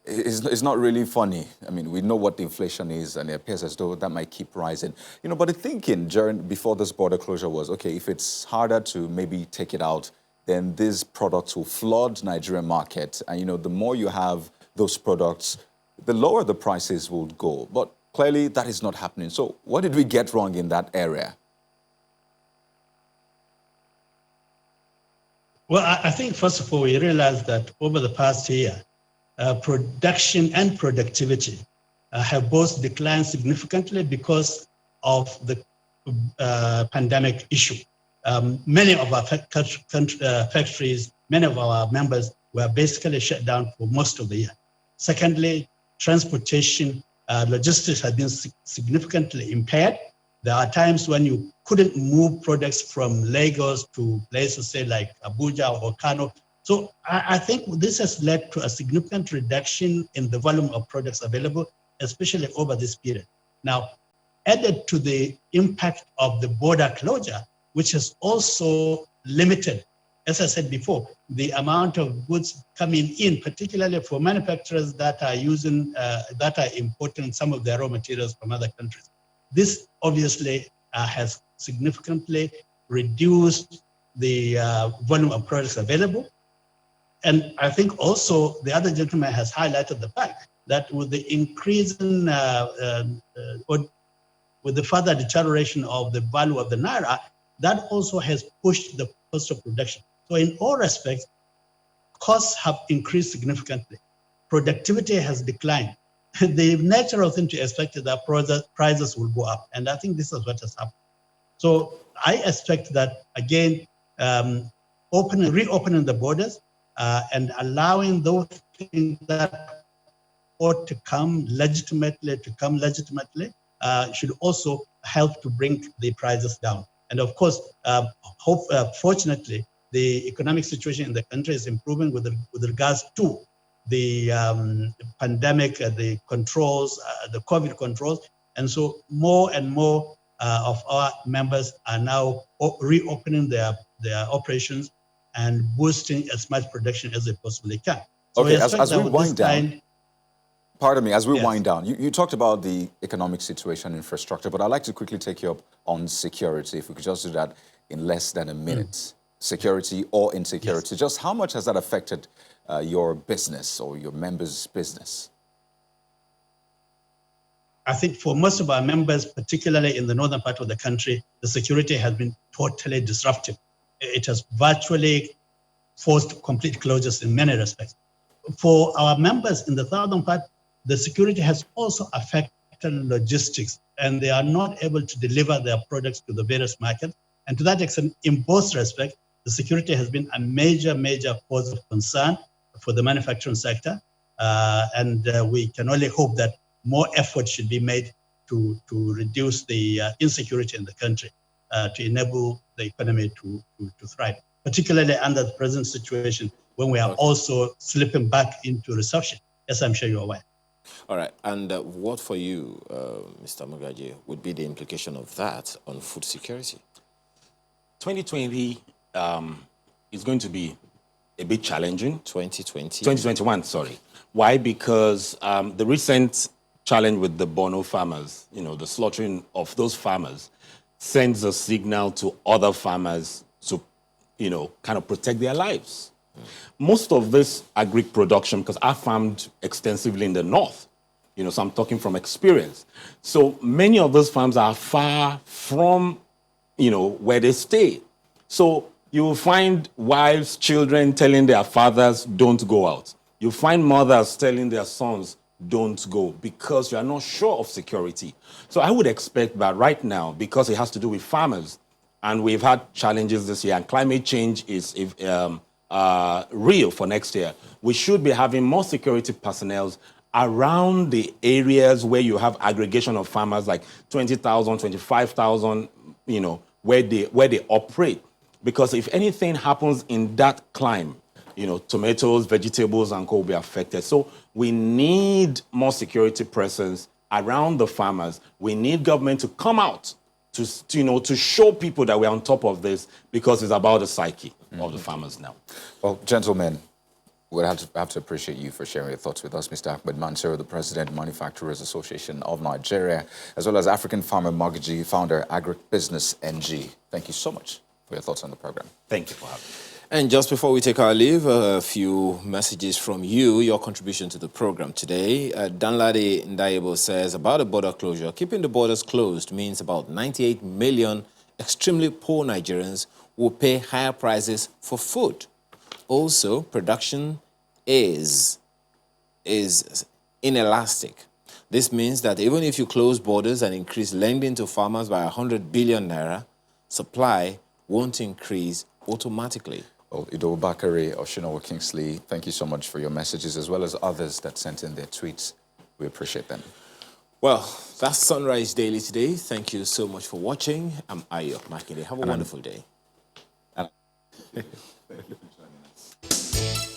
[SPEAKER 2] is not really funny. I mean, we know what the inflation is, and it appears as though that might keep rising. But the thinking before this border closure was, okay, if it's harder to maybe take it out, then these products will flood Nigerian market. And, the more you have those products, the lower the prices will go. But clearly, that is not happening. So what did we get wrong in that area?
[SPEAKER 5] Well, I think, first of all, we realized that over the past year, production and productivity have both declined significantly because of the pandemic issue. Many of our factories, many of our members were basically shut down for most of the year. Secondly, transportation, logistics has been significantly impaired. There are times when you couldn't move products from Lagos to places, say, like Abuja or Kano. So I think this has led to a significant reduction in the volume of products available, especially over this period. Now, added to the impact of the border closure, which has also limited as I said before, the amount of goods coming in, particularly for manufacturers that are importing some of their raw materials from other countries. This obviously has significantly reduced the volume of products available. And I think also the other gentleman has highlighted the fact that with the increase in, with the further deterioration of the value of the Naira, that also has pushed the cost of production. So in all respects, costs have increased significantly. Productivity has declined. The natural thing to expect is that prices will go up. And I think this is what has happened. So I expect that, again, reopening the borders and allowing those things that ought to come legitimately should also help to bring the prices down. And of course, fortunately, the economic situation in the country is improving with regards to the pandemic, the controls, the COVID controls. And so more and more of our members are now reopening their operations and boosting as much production as they possibly can. So
[SPEAKER 2] okay, as we wind down, pardon me, as we
[SPEAKER 5] yes.
[SPEAKER 2] wind down, you talked about the economic situation, infrastructure, but I'd like to quickly take you up on security. If we could just do that in less than a minute. Security or insecurity, yes. Just how much has that affected your business or your members' business?
[SPEAKER 5] I think for most of our members, particularly in the northern part of the country, the security has been totally disruptive. It has virtually forced complete closures in many respects. For our members in the southern part, the security has also affected logistics, and they are not able to deliver their products to the various markets. And to that extent, in both respects, the security has been a major cause of concern for the manufacturing sector. And we can only hope that more effort should be made to reduce the insecurity in the country, to enable the economy to thrive, particularly under the present situation when we are also slipping back into recession, as I'm sure you're aware.
[SPEAKER 1] All right. And what for you, Mr. Mugaji, would be the implication of that on food security?
[SPEAKER 6] 2020 is going to be a bit challenging. 2021, sorry. Why? Because the recent challenge with the Bono farmers, the slaughtering of those farmers, sends a signal to other farmers to, kind of protect their lives. Most of this agric production, because I farmed extensively in the north, so I'm talking from experience. So many of those farms are far from, where they stay. So you will find wives, children telling their fathers, don't go out. You find mothers telling their sons, don't go, because you are not sure of security. So I would expect that right now, because it has to do with farmers, and we've had challenges this year, and climate change is real for next year, we should be having more security personnel around the areas where you have aggregation of farmers, like 20,000, 25,000, where they operate. Because if anything happens in that climate, tomatoes, vegetables, and co will be affected. So we need more security presence around the farmers. We need government to come out to show people that we're on top of this, because it's about the psyche of the farmers now.
[SPEAKER 2] Well, gentlemen, we'll have to appreciate you for sharing your thoughts with us. Mr. Ahmed Mansur, the President, Manufacturers Association of Nigeria, as well as African Farmer Magaji, founder, Agribusiness NG. Thank you so much for your thoughts on the program.
[SPEAKER 6] Thank you for having me.
[SPEAKER 1] And just before we take our leave, a few messages from you, your contribution to the program today. Danladi Ndaibo says, about the border closure, keeping the borders closed means about 98 million extremely poor Nigerians will pay higher prices for food. Also, production is inelastic. This means that even if you close borders and increase lending to farmers by 100 billion naira, supply won't increase automatically.
[SPEAKER 2] Well, Ido Bakari, Oshinowo Kingsley, thank you so much for your messages, as well as others that sent in their tweets. We appreciate them.
[SPEAKER 1] Well, that's Sunrise Daily today. Thank you so much for watching. I'm Ayo Makinde. Have a wonderful day.
[SPEAKER 2] Thank you for joining us.